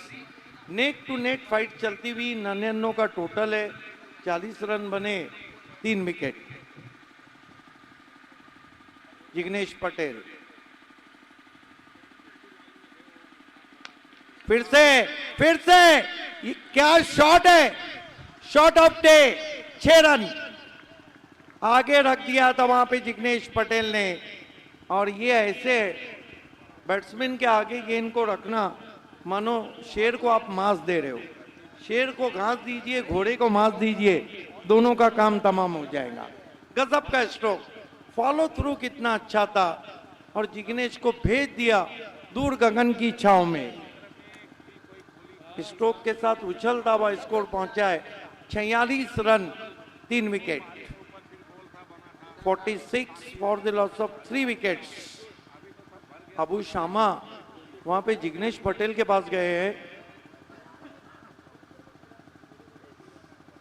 नेट टू नेट फाइट चलती हुई 99 का टोटल है, 40 रन बने, 3 विकेट। जिग्नेश पटेल फिर से ये क्या शॉट है, शॉट ऑफ डे, 6 रन आगे रख दिया था वहां पे जिग्नेश पटेल ने। और ये ऐसे बैट्समैन के आगे गेंद को रखना मानो शेर को आप मांस दे रहे हो, शेर को घास दीजिए, घोड़े को मांस दीजिए, दोनों का काम तमाम हो जाएगा। गजब का स्ट्रोक, फॉलो थ्रू कितना अच्छा था और जिग्नेश को भेज दिया दूर गगन की छाव में। स्ट्रोक के साथ उछलता हुआ स्कोर पहुंचा है 46 run, 3 wicket. 46 for the loss of 3 wickets. Abu Shama वहां पे जिग्नेश पटेल के पास गए हैं।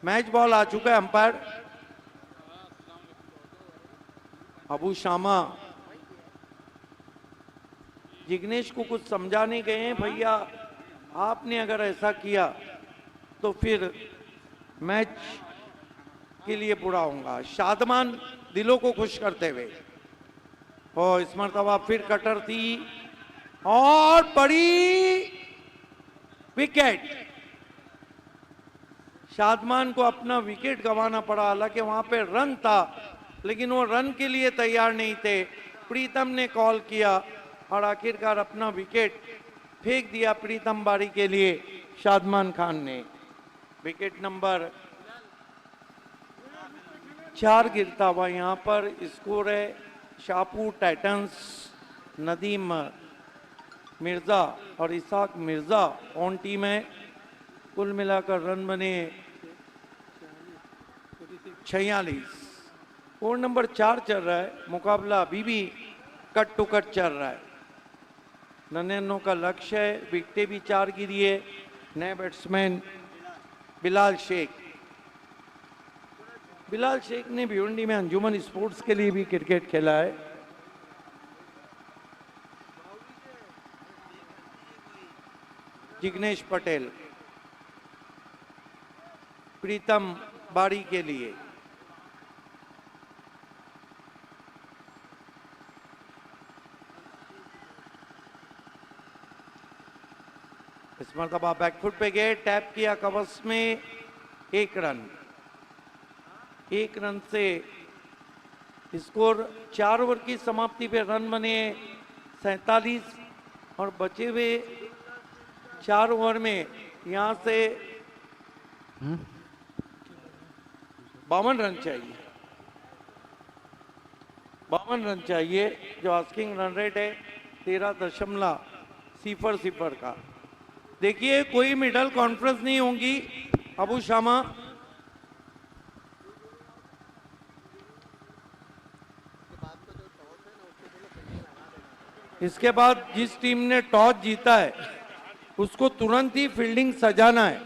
मैच बॉल आ चुका है, अंपायर अबू शामा जिग्नेश को कुछ समझाने गए हैं, भैया आपने अगर ऐसा किया तो फिर मैच के लिए बुरा होगा। शादमान दिलों को खुश करते हुए, और इस मरतबा फिर कटर थी और बड़ी विकेट। शादमान को अपना विकेट गंवाना पड़ा, हालांकि वहां पे रन था लेकिन वो रन के लिए तैयार नहीं थे। प्रीतम ने कॉल किया और आखिरकार अपना विकेट फेंक दिया प्रीतम बारी के लिए शादमान खान ने। विकेट नंबर 4 गिरता हुआ यहाँ पर। स्कोर है शाहपुर टाइटंस, नदीम मिर्जा और इसाक मिर्जा ऑन टीम है। कुल मिलाकर रन बने 46। ओवर नंबर 4 चल रहा है, मुकाबला अभी भी कट टू कट चल रहा है। 99 का लक्ष्य है, विकेटें भी 4 गिरी है। नए बैट्समैन बिलाल शेख ने भिवंडी में अंजुमन स्पोर्ट्स के लिए भी क्रिकेट खेला है। जिग्नेश पटेल प्रीतम बाड़ी के लिए। इस मरतबा बैकफुट पे गए, टैप किया कवर्स में, 1 रन। 1 रन से स्कोर 4 ओवर की समाप्ति पे रन बने 47 और बचे हुए 4 ओवर में यहां से 52 रन चाहिए। 52 रन चाहिए, जो आस्किंग रन रेट है 13.0 का। देखिए कोई मिडल कॉन्फ्रेंस नहीं होंगी अबू शामा। इसके बाद जिस टीम ने टॉस जीता है उसको तुरंत ही फील्डिंग सजाना है।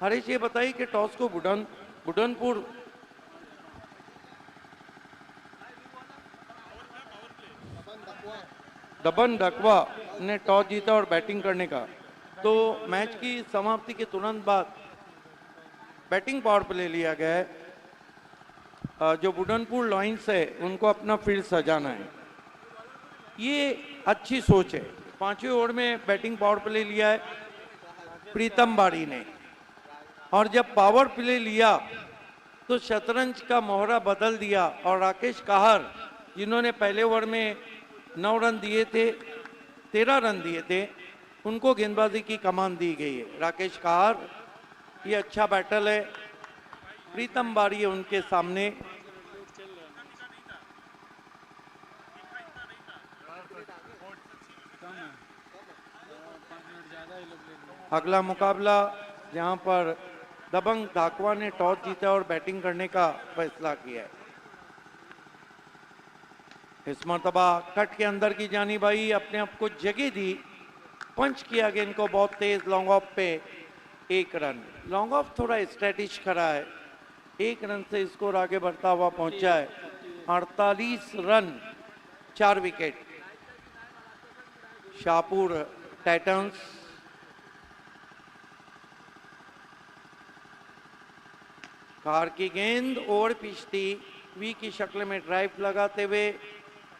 हरीश ये बताइए कि टॉस को बुढ़नपुर दबन डकवा ने टॉस जीता और बैटिंग करने का, तो मैच की समाप्ति के तुरंत बाद बैटिंग पावर प्ले लिया गया है। जो बुढ़नपुर लॉइंस है उनको अपना फील्ड सजाना है, ये अच्छी सोच है। 5वें ओवर में बैटिंग पावर प्ले लिया है प्रीतम बाड़ी ने, और जब पावर प्ले लिया तो शतरंज का मोहरा बदल दिया और राकेश काहर जिन्होंने पहले ओवर में 9 रन दिए थे, 13 रन दिए थे, उनको गेंदबाजी की कमान दी गई है। राकेश काहर ये अच्छा बैटल है, प्रीतम बाड़ी है उनके सामने। अगला मुकाबला जहां पर दबंग धाकवा ने टॉस जीता और बैटिंग करने का फैसला किया है। इस मरतबा कट के अंदर की जानी भाई अपने आप को जगह दी, पंच किया गेंद को बहुत तेज लॉन्ग ऑफ पे, 1 रन। लॉन्ग ऑफ थोड़ा स्ट्रेटिश खड़ा है, 1 रन से स्कोर आगे बढ़ता हुआ पहुंचा है 48 run, 4 wicket. Shahpur Titans car की गेंद ओवर पिच थी, वी की शक्ल में ड्राइव लगाते हुए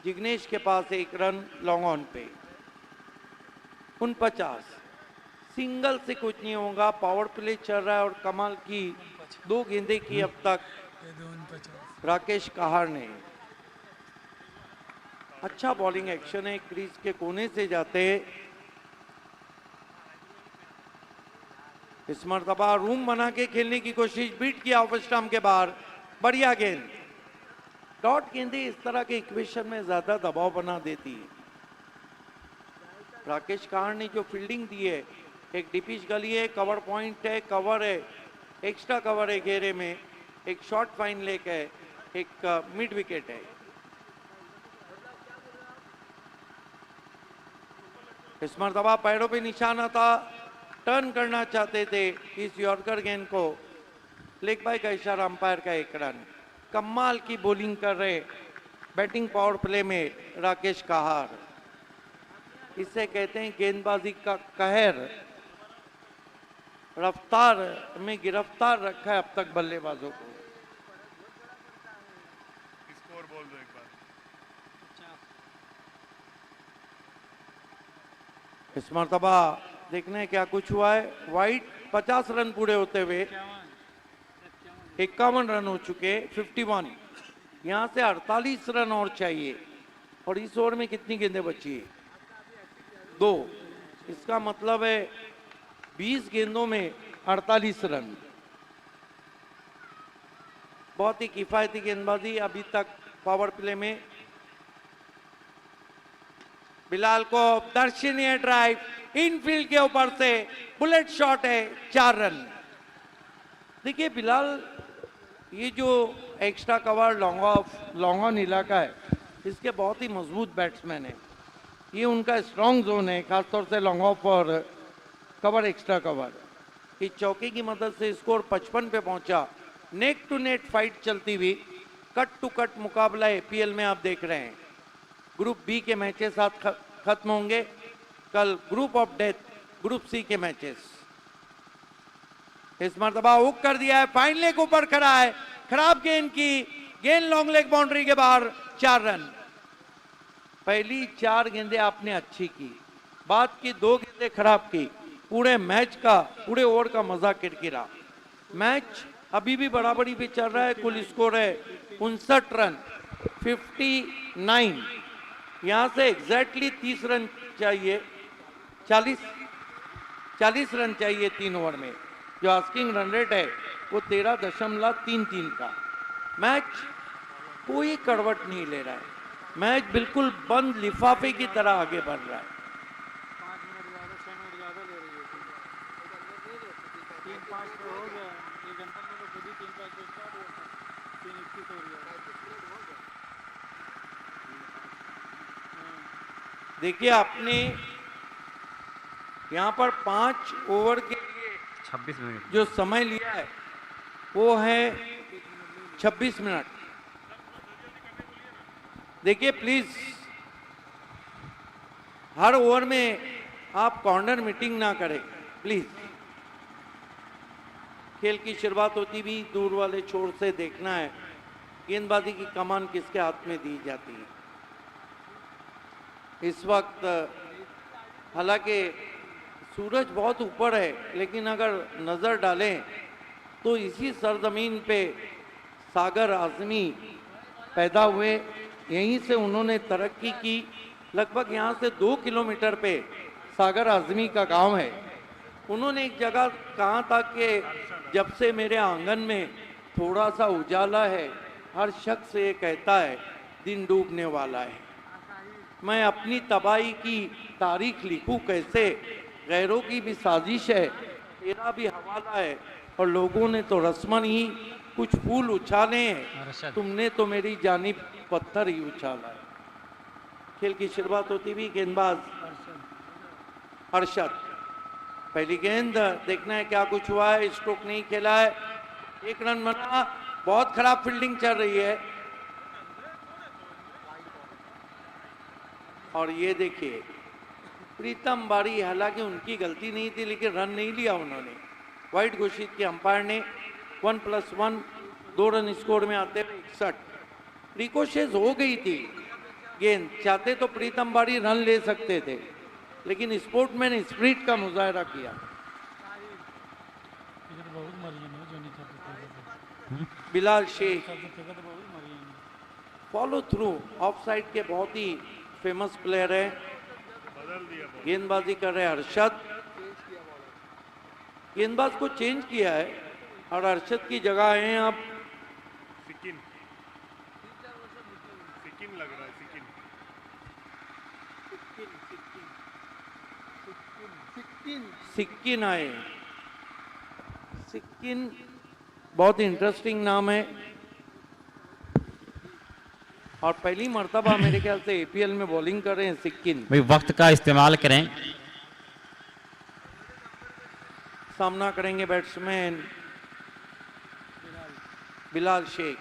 जिग्नेश के पास 1 रन लॉन्ग ऑन पे। 49 सिंगल से कुछ नहीं होगा, पावर प्ले चल रहा है और कमाल की 2 गेंदें की अब तक राकेश काहर ने। अच्छा बॉलिंग एक्शन है, क्रीज के कोने से जाते। इस मरतबा रूम बना के खेलने की कोशिश, बीट किया ऑफ स्टंप के बाहर, बढ़िया गेंद। डॉट गेंदें इस तरह के इक्वेशन में ज्यादा दबाव बना देती है। राकेश काहर ने जो फील्डिंग दी है, एक डिपिच गली है, कवर पॉइंट है, कवर है, एक्स्ट्रा कवर है घेरे में, एक शॉर्ट फाइन लेग है, एक मिड विकेट है। इस मरतबा पैरों पे निशाना था, टर्न करना चाहते थे इस यॉर्कर गेंद को, लेग बाय का इशारा अंपायर का 1 रन। कमाल की बॉलिंग कर रहे बैटिंग पावर प्ले में राकेश काहर, इसे कहते हैं गेंदबाजी का कहर। रफ्तार में गिरफ्तार रखा है अब तक बल्लेबाजों को। स्कोर बोल दो एक बार। इस मरतबा देखने हैं क्या कुछ हुआ है। वाइट 50 रन पूरे होते हुए 51 रन हो चुके, 51। यहां से 48 रन और चाहिए, और इस ओवर में कितनी गेंदें बची है? 2। इसका मतलब है 20 गेंदों में 48 रन। बहुत ही किफायती गेंदबाजी अभी तक पावर प्ले में। बिलाल को दर्शनीय ड्राइव, इनफील्ड के ऊपर से बुलेट शॉट है, 4 रन। देखिए बिलाल, ये जो एक्स्ट्रा कवर लॉन्ग ऑन इलाका है, इसके बहुत ही मजबूत बैट्समैन है। ये उनका स्ट्रॉन्ग जोन है, खासतौर से लॉन्ग ऑफ और कवर, एक्स्ट्रा कवर। इस चौके की मदद से स्कोर 55 पे पहुंचा। नेक टू नेट फाइट चलती हुई, कट टू कट मुकाबला एपीएल में आप देख रहे हैं। ग्रुप बी के मैचेस साथ खत्म होंगे। कल group of death, group C के मैचेस। इस मरतबा हुक कर दिया है, फाइन लेग ऊपर खड़ा है, खराब गेंद की, गेंद लॉन्ग लेग बाउंड्री के बाहर, 4 रन। पहली 4 गेंदें आपने अच्छी की, बाद की 2 गेंदें खराब की, पूरे मैच का, पूरे ओवर का मजा किरकिरा। मैच अभी भी बराबरी पे चल रहा है, कुल स्कोर है 59 रन, 59। यहां से एग्जैक्टली 30 रन चाहिए, 40 रन चाहिए 3 ओवर में। जो आस्किंग रन रेट है वो 13.33 का। मैच कोई करवट नहीं ले रहा है, मैच बिल्कुल बंद लिफाफे की तरह आगे बढ़ रहा है। 3-5 पे हो गया, 1 घंटा में तो खुद ही 3-5 पे स्टार्ट हुआ था, 3-21 हो गया। देखिए आपने यहाँ पर 5 ओवर के लिए 26 मिनट जो समय लिया है वो है 26 मिनट। देखिए प्लीज, हर ओवर में आप कॉर्नर मीटिंग ना करें प्लीज। खेल की शुरुआत होती भी दूर वाले छोर से देखना है, गेंदबाजी की कमान किसके हाथ में दी जाती है। इस वक्त हालांकि सूरज बहुत ऊपर है, लेकिन अगर नजर डालें तो इसी सरजमीन पे सागर आजमी पैदा हुए, यहीं से उन्होंने तरक्की की। लगभग यहाँ से 2 किलोमीटर पे सागर आजमी का गांव है। उन्होंने एक जगह कहा था कि जब से मेरे आंगन में थोड़ा सा उजाला है, हर शख्स ये कहता है दिन डूबने वाला है। मैं अपनी तबाही की तारीख लिखूं कैसे, गैरों की भी साजिश है, तेरा भी हवाला है, और लोगों ने तो रस्मन ही कुछ फूल उछाले हैं, तुमने तो मेरी जानिब पत्थर ही उछाला है। खेल की शुरुआत होती भी गेंदबाज अरशद, पहली गेंद, देखना है क्या कुछ हुआ है, स्ट्रोक नहीं खेला है, 1 रन बना। बहुत खराब फील्डिंग चल रही है। और ये देखिए प्रीतम बारी, हालांकि उनकी गलती नहीं थी लेकिन रन नहीं लिया उन्होंने, वाइड घोषित किया अंपायर ने। 1+1, 2 रन स्कोर में आते हुए 61। रिकोशेज हो गई थी गेंद, चाहते तो प्रीतम बारी रन ले सकते थे, लेकिन स्पोर्टमैन स्प्रिट का मुजाहरा किया। इधर बहुत मरी है जो नहीं था, बिलाल शेख तो बहुत मरी है। फॉलो थ्रू, ऑफ साइड के बहुत ही फेमस प्लेयर है। गेंदबाजी कर रहे हैं अरशद, गेंदबाज को चेंज किया है और अरशद की जगह है अब सिकिन लग रहा है, सिक्किन आए। सिक्किन बहुत इंटरेस्टिंग नाम है और पहली मर्तबा मेरे ख्याल से एपीएल में बॉलिंग कर रहे हैं सिक्किन। भाई वक्त का इस्तेमाल करें। सामना करेंगे बैट्समैन बिलाल शेख।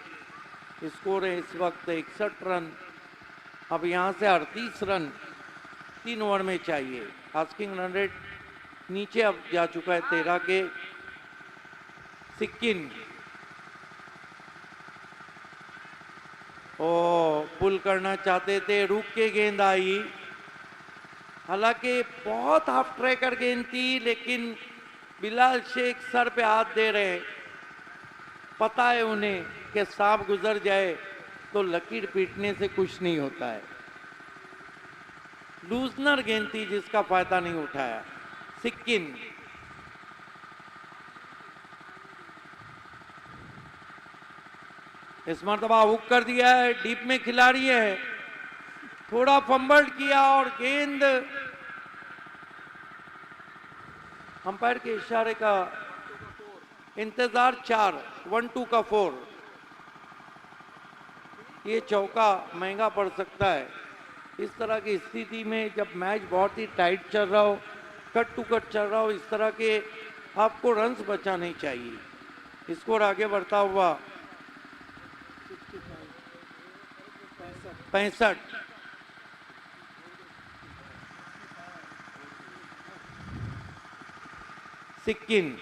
स्कोर है इस वक्त 61 रन। अब यहां से 38 रन 3 ओवर में चाहिए। आस्किंग रन रेट नीचे अब जा चुका है 13 के। सिक्किन पुल करना चाहते थे, रुक के गेंद आई। हालांकि बहुत हाफ ट्रैकर गेंद थी, लेकिन बिलाल शेख सर पे हाथ दे रहे। पता है उन्हें कि सांप गुजर जाए तो लकीर पीटने से कुछ नहीं होता है। लूजनर गेंद थी जिसका फायदा नहीं उठाया सिक्किन। इस मरतबा हुक कर दिया है, डीप में खिलाड़ी है, थोड़ा फंबल किया और गेंद अंपायर के इशारे का इंतजार। 4, 1-2 का 4। ये चौका महंगा पड़ सकता है। इस तरह की स्थिति में जब मैच बहुत ही टाइट चल रहा हो, कट टू कट चल रहा हो, इस तरह के आपको रन्स बचाने चाहिए। स्कोर आगे बढ़ता हुआ 65। सिक्किन।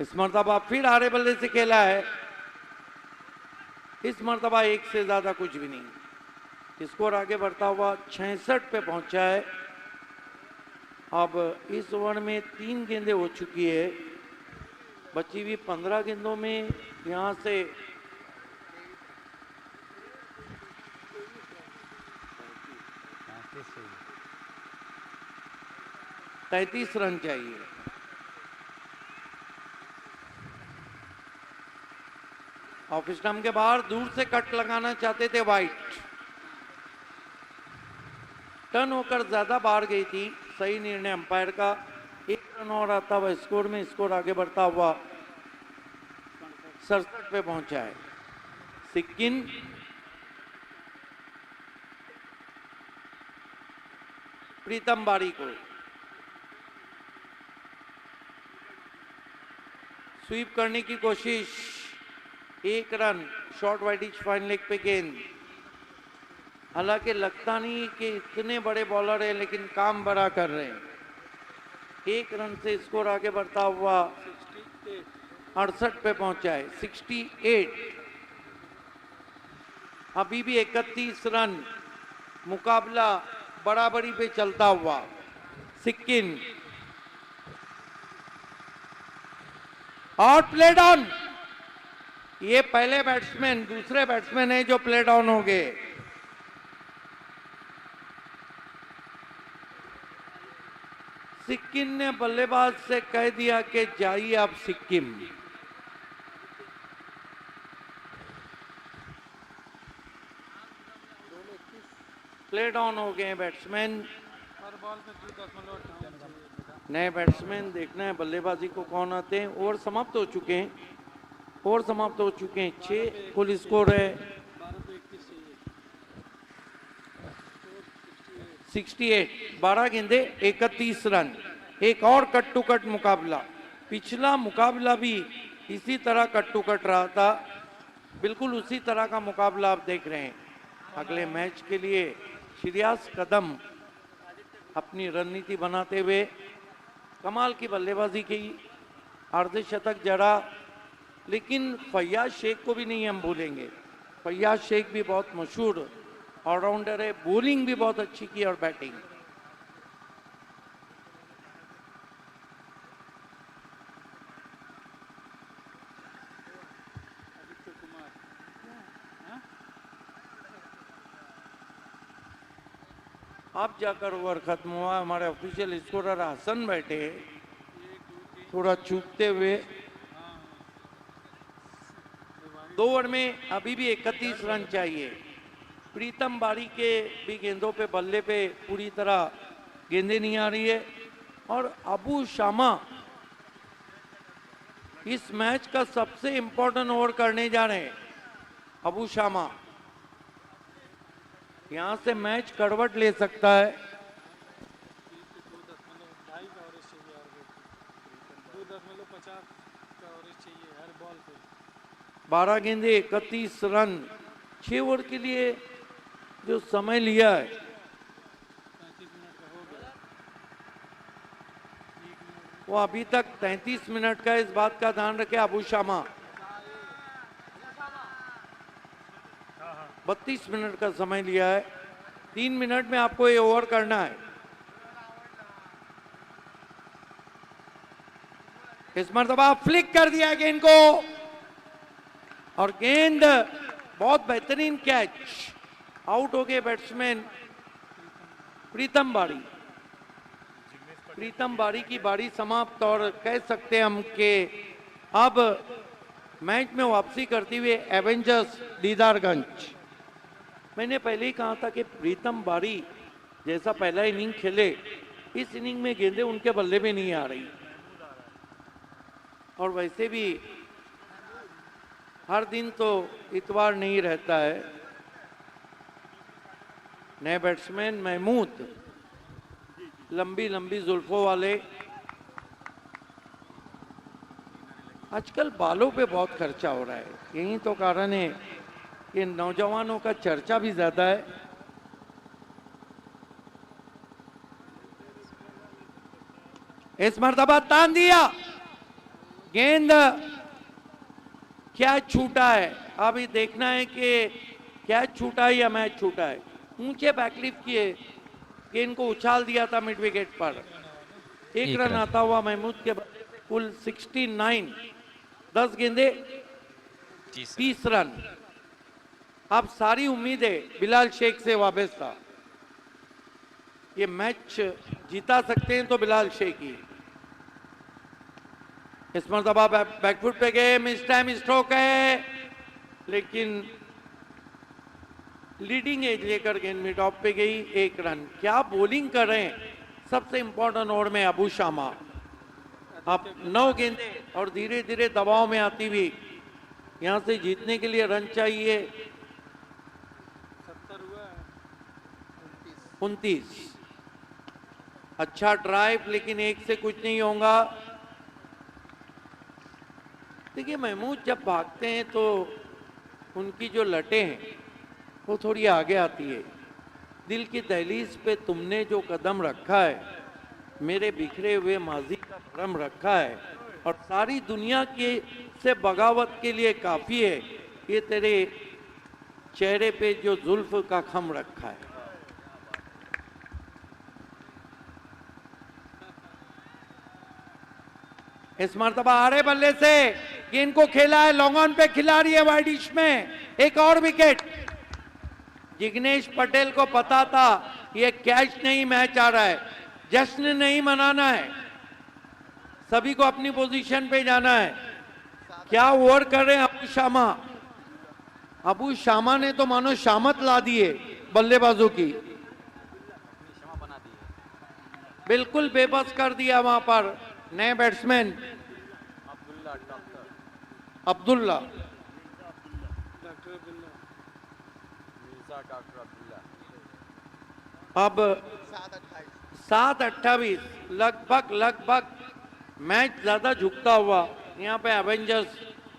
इस मर्तबा फिर आड़े बल्ले से खेला है, इस मर्तबा एक से ज्यादा कुछ भी नहीं। स्कोर आगे बढ़ता हुआ 66 पे पहुंचा है। अब इस ओवर में 3 गेंदें हो चुकी है, बची हुई 15 गेंदों में यहां से 33 रन चाहिए। ऑफ स्टंप के बाहर दूर से कट लगाना चाहते थे वाइट, टर्न होकर ज्यादा बाहर गई थी। सही निर्णय अंपायर का। 1 रन और आता हुआ स्कोर में स्कोर आगे बढ़ता हुआ 67 पे पहुंचा है। सिक्किन प्रीतम बारी को स्वीप करने की कोशिश, 1 run, short widish fine leg पे गेंद। हालांकि लगता नहीं कि इतने बड़े बॉलर हैं, लेकिन काम बड़ा कर रहे हैं। 1 रन से स्कोर आगे बढ़ता हुआ 68 पे पहुंचा है। 68। अभी भी 31 रन, मुकाबला बराबरी पे चलता हुआ। सिक्किन और प्ले डाउन। ये पहले बैट्समैन, दूसरे बैट्समैन है जो प्ले डाउन हो गए। सिक्किम ने बल्लेबाज से कह दिया कि जाइए आप सिक्किम। प्ले डाउन हो गए बैट्समैन। हर बॉल पे 2.8 नए बैट्समैन देखना है बल्लेबाजी को कौन आते हैं। ओवर समाप्त हो चुके हैं, ओवर समाप्त हो चुके हैं। 6 कुल स्कोर है। 12 पे 21 चाहिए। 68, 12 गेंदे 31 रन। एक और कट टू कट मुकाबला। पिछला मुकाबला भी इसी तरह कट टू कट रहा था, बिल्कुल उसी तरह का मुकाबला आप देख रहे हैं। अगले मैच के लिए श्रेयस कदम अपनी रणनीति बनाते हुए कमाल की बल्लेबाजी की, अर्धशतक जड़ा। लेकिन फैयाज शेख को भी नहीं हम भूलेंगे। फैयाज शेख भी बहुत मशहूर ऑलराउंडर है, बॉलिंग भी बहुत अच्छी की और बैटिंग। आदित्य कुमार। अब जाकर ओवर खत्म हुआ। हमारे ऑफिशियल स्कोरर हसन बैठे थोड़ा चूकते हुए। 2 ओवर में अभी भी 31 रन चाहिए। प्रीतम बारी के भी गेंदों पे, बल्ले पे पूरी तरह गेंदें नहीं आ रही है। और अबू शामा इस मैच का सबसे इंपॉर्टेंट ओवर करने जा रहे हैं। अबू शामा यहां से मैच करवट ले सकता है। 2.2 का ओवरेज चाहिए और 2.50 का ओवरेज चाहिए हर बॉल पे। 12 गेंदे 31 रन। 6 ओवर के लिए जो समय लिया है 35 मिनट का हो गया। वो अभी तक 33 मिनट का। इस बात का ध्यान रखें अबू शामा। 32 मिनट का समय लिया है। 3 मिनट में आपको ये ओवर करना है। इस मर्तबा फ्लिक कर दिया गेंद को और गेंद बहुत बेहतरीन कैच। आउट हो गए बैट्समैन प्रीतम बारी। प्रीतम बारी की बारी समाप्त। और कह सकते हैं हम कि अब मैच में वापसी करती हुए एवेंजर्स दीदारगंज। मैंने पहले ही कहा था कि प्रीतम बारी जैसा पहला इनिंग खेले, इस इनिंग में गेंदें उनके बल्ले में नहीं आ रही। और वैसे भी हर दिन तो इतवार नहीं रहता है। नए बैट्समैन महमूद, लंबी लंबी जुल्फों वाले। आजकल बालों पे बहुत खर्चा हो रहा है, यही तो कारण है कि नौजवानों का चर्चा भी ज्यादा है। इस मर्तबा तान दिया, गेंद क्या छूटा है, अभी देखना है कि क्या छूटा है या मैच छूटा है। ऊंचे बैकलिफ्ट किए, गेंद को उछाल दिया था मिड विकेट पर। एक रन आता हुआ महमूद के बल्ले से कुल 69, 10 गेंदे 30 रन। अब सारी उम्मीदें बिलाल शेख से वाबस्ता, ये मैच जीता सकते हैं तो बिलाल शेख ही। इस मरतबा बैकफुट पे गए, मिस टाइम स्ट्रोक है, लेकिन लीडिंग एज लेकर गेंद में टॉप पे गई, 1 रन। क्या बॉलिंग कर रहे हैं सबसे इंपॉर्टेंट ओवर में अबू शामा। अब 9 गेंदे और धीरे धीरे दबाव में आती हुई, यहां से जीतने के लिए रन चाहिए 29। अच्छा ड्राइव, लेकिन एक से कुछ नहीं होगा। देखिए महमूद जब भागते हैं तो उनकी जो लटें हैं वो थोड़ी आगे आती है। दिल की दहलीज पे तुमने जो कदम रखा है, मेरे बिखरे हुए माजी का भरम रखा है, और सारी दुनिया के से बगावत के लिए काफी है ये तेरे चेहरे पे जो जुल्फ का खम रखा है। इस मर्तबा आड़े बल्ले से गेंद को खेला है, लॉन्ग ऑन पे खिलाड़ी है वाइडिश में, एक और विकेट। जिग्नेश पटेल को पता था ये कैच नहीं मैच आ रहा है, जश्न नहीं मनाना है, सभी को अपनी पोजीशन पे जाना है। क्या ओवर कर रहे हैं अबू शामा। अबू शामा ने तो मानो शामत ला दी है बल्लेबाजों की, बिल्कुल बेबस कर दिया वहां पर नए बैट्समैन अब्दुल्ला। अब 7:28 लगभग मैच ज्यादा झुकता हुआ यहाँ पे एवेंजर्स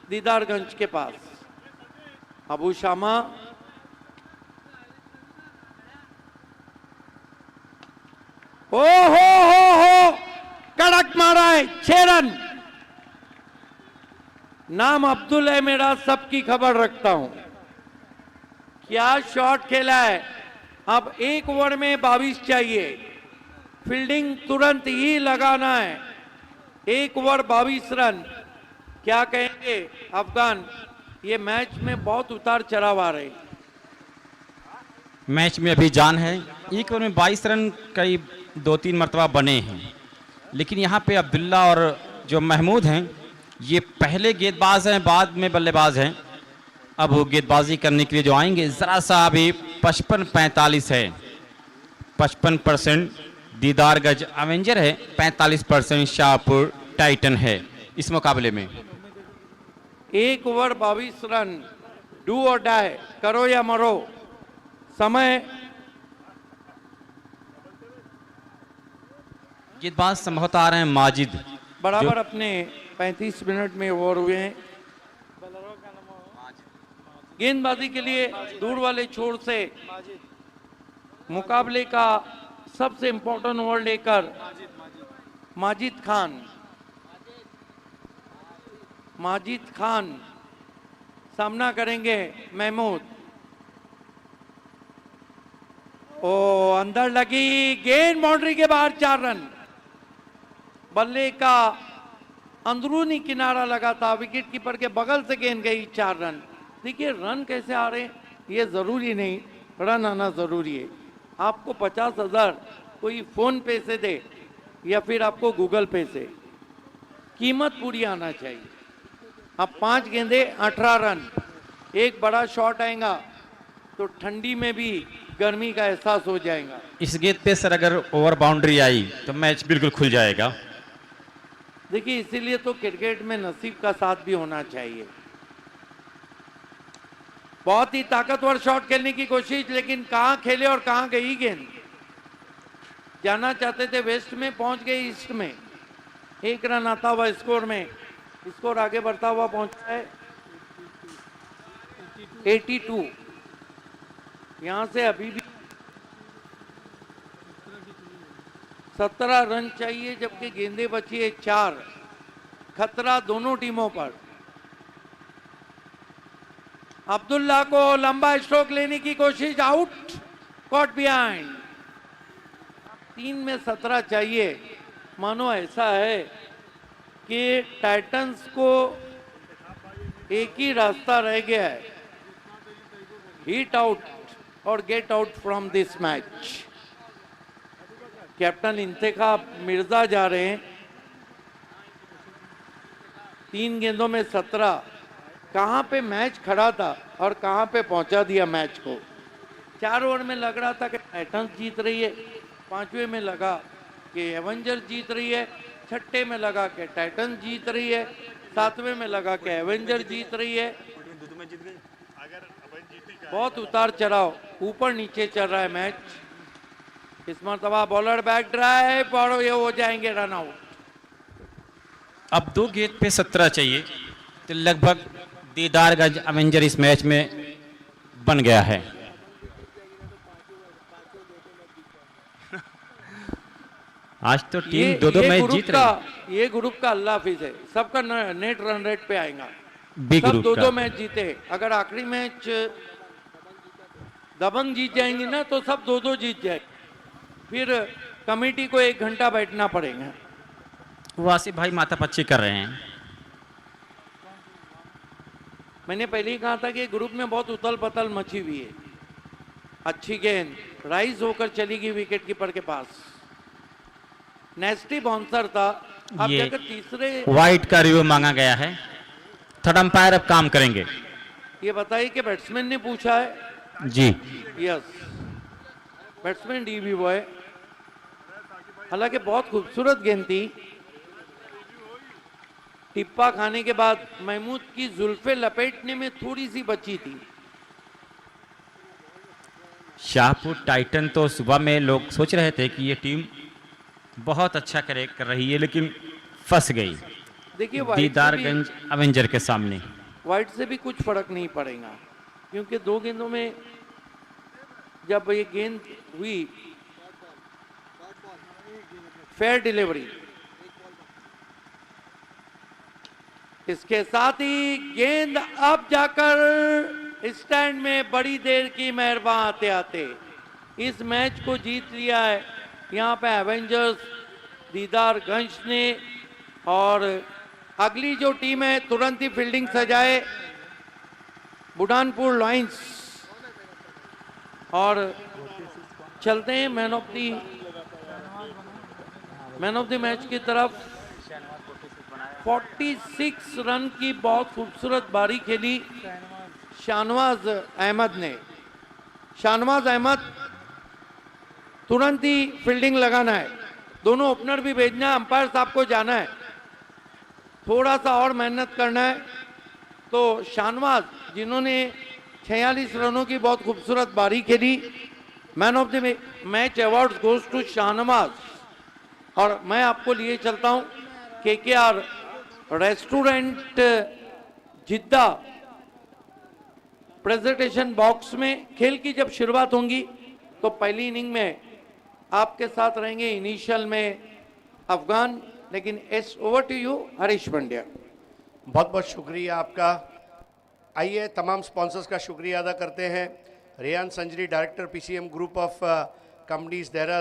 दीदारगंज के पास। अबू शामा हो कड़क मारा है, 6 रन। नाम अब्दुल है मेरा, सबकी खबर रखता हूं। क्या शॉट खेला है। अब 1 ओवर में 22 चाहिए, फील्डिंग तुरंत ही लगाना है। 1 ओवर 22 रन। क्या कहेंगे अफगान, ये मैच में बहुत उतार चढ़ाव आ रहे। मैच में अभी जान है, 1 ओवर में 22 रन करीब 2-3 मरतबा बने हैं, लेकिन यहाँ पे अब्दुल्ला और जो महमूद हैं ये पहले गेंदबाज हैं, बाद में बल्लेबाज हैं। अब वो गेंदबाजी करने के लिए जो आएंगे, ज़रा सा अभी 55-45 है। 55% दीदारगंज एवेंजर है, 45% शाहपुर टाइटन है इस मुकाबले में। 1 ओवर 22 रन, डू और डाई, करो या मरो। समय गेंदबाज संभवतः आ रहे हैं माजिद, बराबर अपने 35 मिनट में ओवर हुए हैं। गेंदबाजी के लिए दूर वाले छोर से मुकाबले का सबसे इंपॉर्टेंट ओवर लेकर माजिद खान सामना करेंगे महमूद। ओ अंदर लगी गेंद, बाउंड्री के बाहर, 4 रन। बल्ले का अंदरूनी किनारा लगा था, विकेट कीपर के बगल से गेंद गई, 4 रन। देखिए रन कैसे आ रहे हैं, ये जरूरी नहीं, रन आना जरूरी है। आपको 50,000 कोई फोन पे से दे या फिर आपको गूगल पे से, कीमत पूरी आना चाहिए। अब 5 गेंदे 18 रन, एक बड़ा शॉट आएगा तो ठंडी में भी गर्मी का एहसास हो जाएगा। इस गेंद पे सर अगर ओवर बाउंड्री आई तो मैच बिल्कुल खुल जाएगा। देखिए इसीलिए तो क्रिकेट में नसीब का साथ भी होना चाहिए। बहुत ही ताकतवर शॉट खेलने की कोशिश, लेकिन कहां खेले और कहां गई गेंद। जाना चाहते थे वेस्ट में, पहुंच गए ईस्ट में। 1 रन आता हुआ स्कोर में, स्कोर आगे बढ़ता हुआ पहुंचा है 82। यहां से अभी भी 17 रन चाहिए जबकि गेंदें बची है 4। खतरा दोनों टीमों पर। अब्दुल्ला को लंबा स्ट्रोक लेने की कोशिश, आउट, कॉट बिहाइंड। 3 में 17 चाहिए। मानो ऐसा है कि टाइटंस को एक ही रास्ता रह गया है, हिट आउट और get out from this match. Captain Intekhab Mirza जा रहे हैं। 3 गेंदों में 17। कहां पे मैच खड़ा था और कहां पे पहुंचा दिया मैच को। 4 ओवर में लग रहा था कि टाइटंस जीत रही है, 5वें में लगा कि एवेंजर जीत रही है, 6ठे में लगा कि टाइटंस जीत रही है, 7वें में लगा कि एवेंजर जीत रही है। बहुत उतार चढ़ाव, ऊपर नीचे चल रहा है मैच। इस मरतबा बॉलर बैक ड्राइव और ये हो जाएंगे रन आउट। अब 2 गेंद पे 17 चाहिए, तो लगभग दीदारगंज एवेंजर इस मैच में बन गया है। आज तो टीम 2-2 मैच जीत रही है। ये ग्रुप का अल्लाह हाफिज है, सबका नेट रन रेट पे आएगा। बी सब ग्रुप 2-2 का। मैच जीते। अगर आखिरी मैच दबंग जीत जाएंगी ना तो सब 2-2 जीत जाए। फिर कमेटी को 1 घंटा बैठना पड़ेगा। वासिफ भाई माथापच्ची कर रहे हैं। मैंने पहले ही कहा था कि ग्रुप में बहुत उथल पथल मची हुई है। अच्छी गेंद राइज होकर चली गई विकेट कीपर के पास। नेस्टी बाउंसर था। अब ये जाकर तीसरे, वाइट का रिव्यू मांगा गया है। थर्ड अंपायर अब काम करेंगे। ये बताइए कि बैट्समैन ने पूछा है। जी, यस, बैट्समैन डीबी बॉय। हालांकि बहुत खूबसूरत गेंद थी। टिप्पा खाने के बाद महमूद की जुल्फे लपेटने में थोड़ी सी बची थी। शाहपुर टाइटन तो सुबह में लोग सोच रहे थे कि ये टीम बहुत अच्छा कर रही है, लेकिन फंस गई देखिए दीदारगंज एवेंजर के सामने। वाइट से भी कुछ फर्क नहीं पड़ेगा, क्योंकि 2 गेंदों में जब ये गेंद हुई, फेयर डिलीवरी। इसके साथ ही गेंद अब जाकर स्टैंड में बड़ी देर की मेहरबान आते आते इस मैच को जीत लिया है। यहाँ पे एवेंजर्स दीदारगंज ने, और अगली जो टीम है तुरंत ही फील्डिंग सजाए बुढ़ानपुर लायंस। और चलते हैं मैन ऑफ द मैच की तरफ। 46 रन की बहुत खूबसूरत बारी खेली शाहनवाज अहमद ने। शाहनवाज अहमद तुरंत ही फील्डिंग लगाना है, दोनों ओपनर भी भेजना है, अंपायर साहब को जाना है, थोड़ा सा और मेहनत करना है। तो शाहनवाज जिन्होंने 46 रनों की बहुत खूबसूरत बारी खेली, man of the match award goes to शाहनवाज। और मैं आपको लिए चलता हूं KKR restaurant Jeddah presentation box में। खेल की जब शुरुआत होगी तो पहली इनिंग में आपके साथ रहेंगे इनिशियल में अफगान, लेकिन it's over to you Harish Pandya. बहुत बहुत शुक्रिया आपका। आइए तमाम स्पॉन्सर्स का शुक्रिया अदा करते हैं। Rayan Sanjari, director PCM group of companies Dehradun.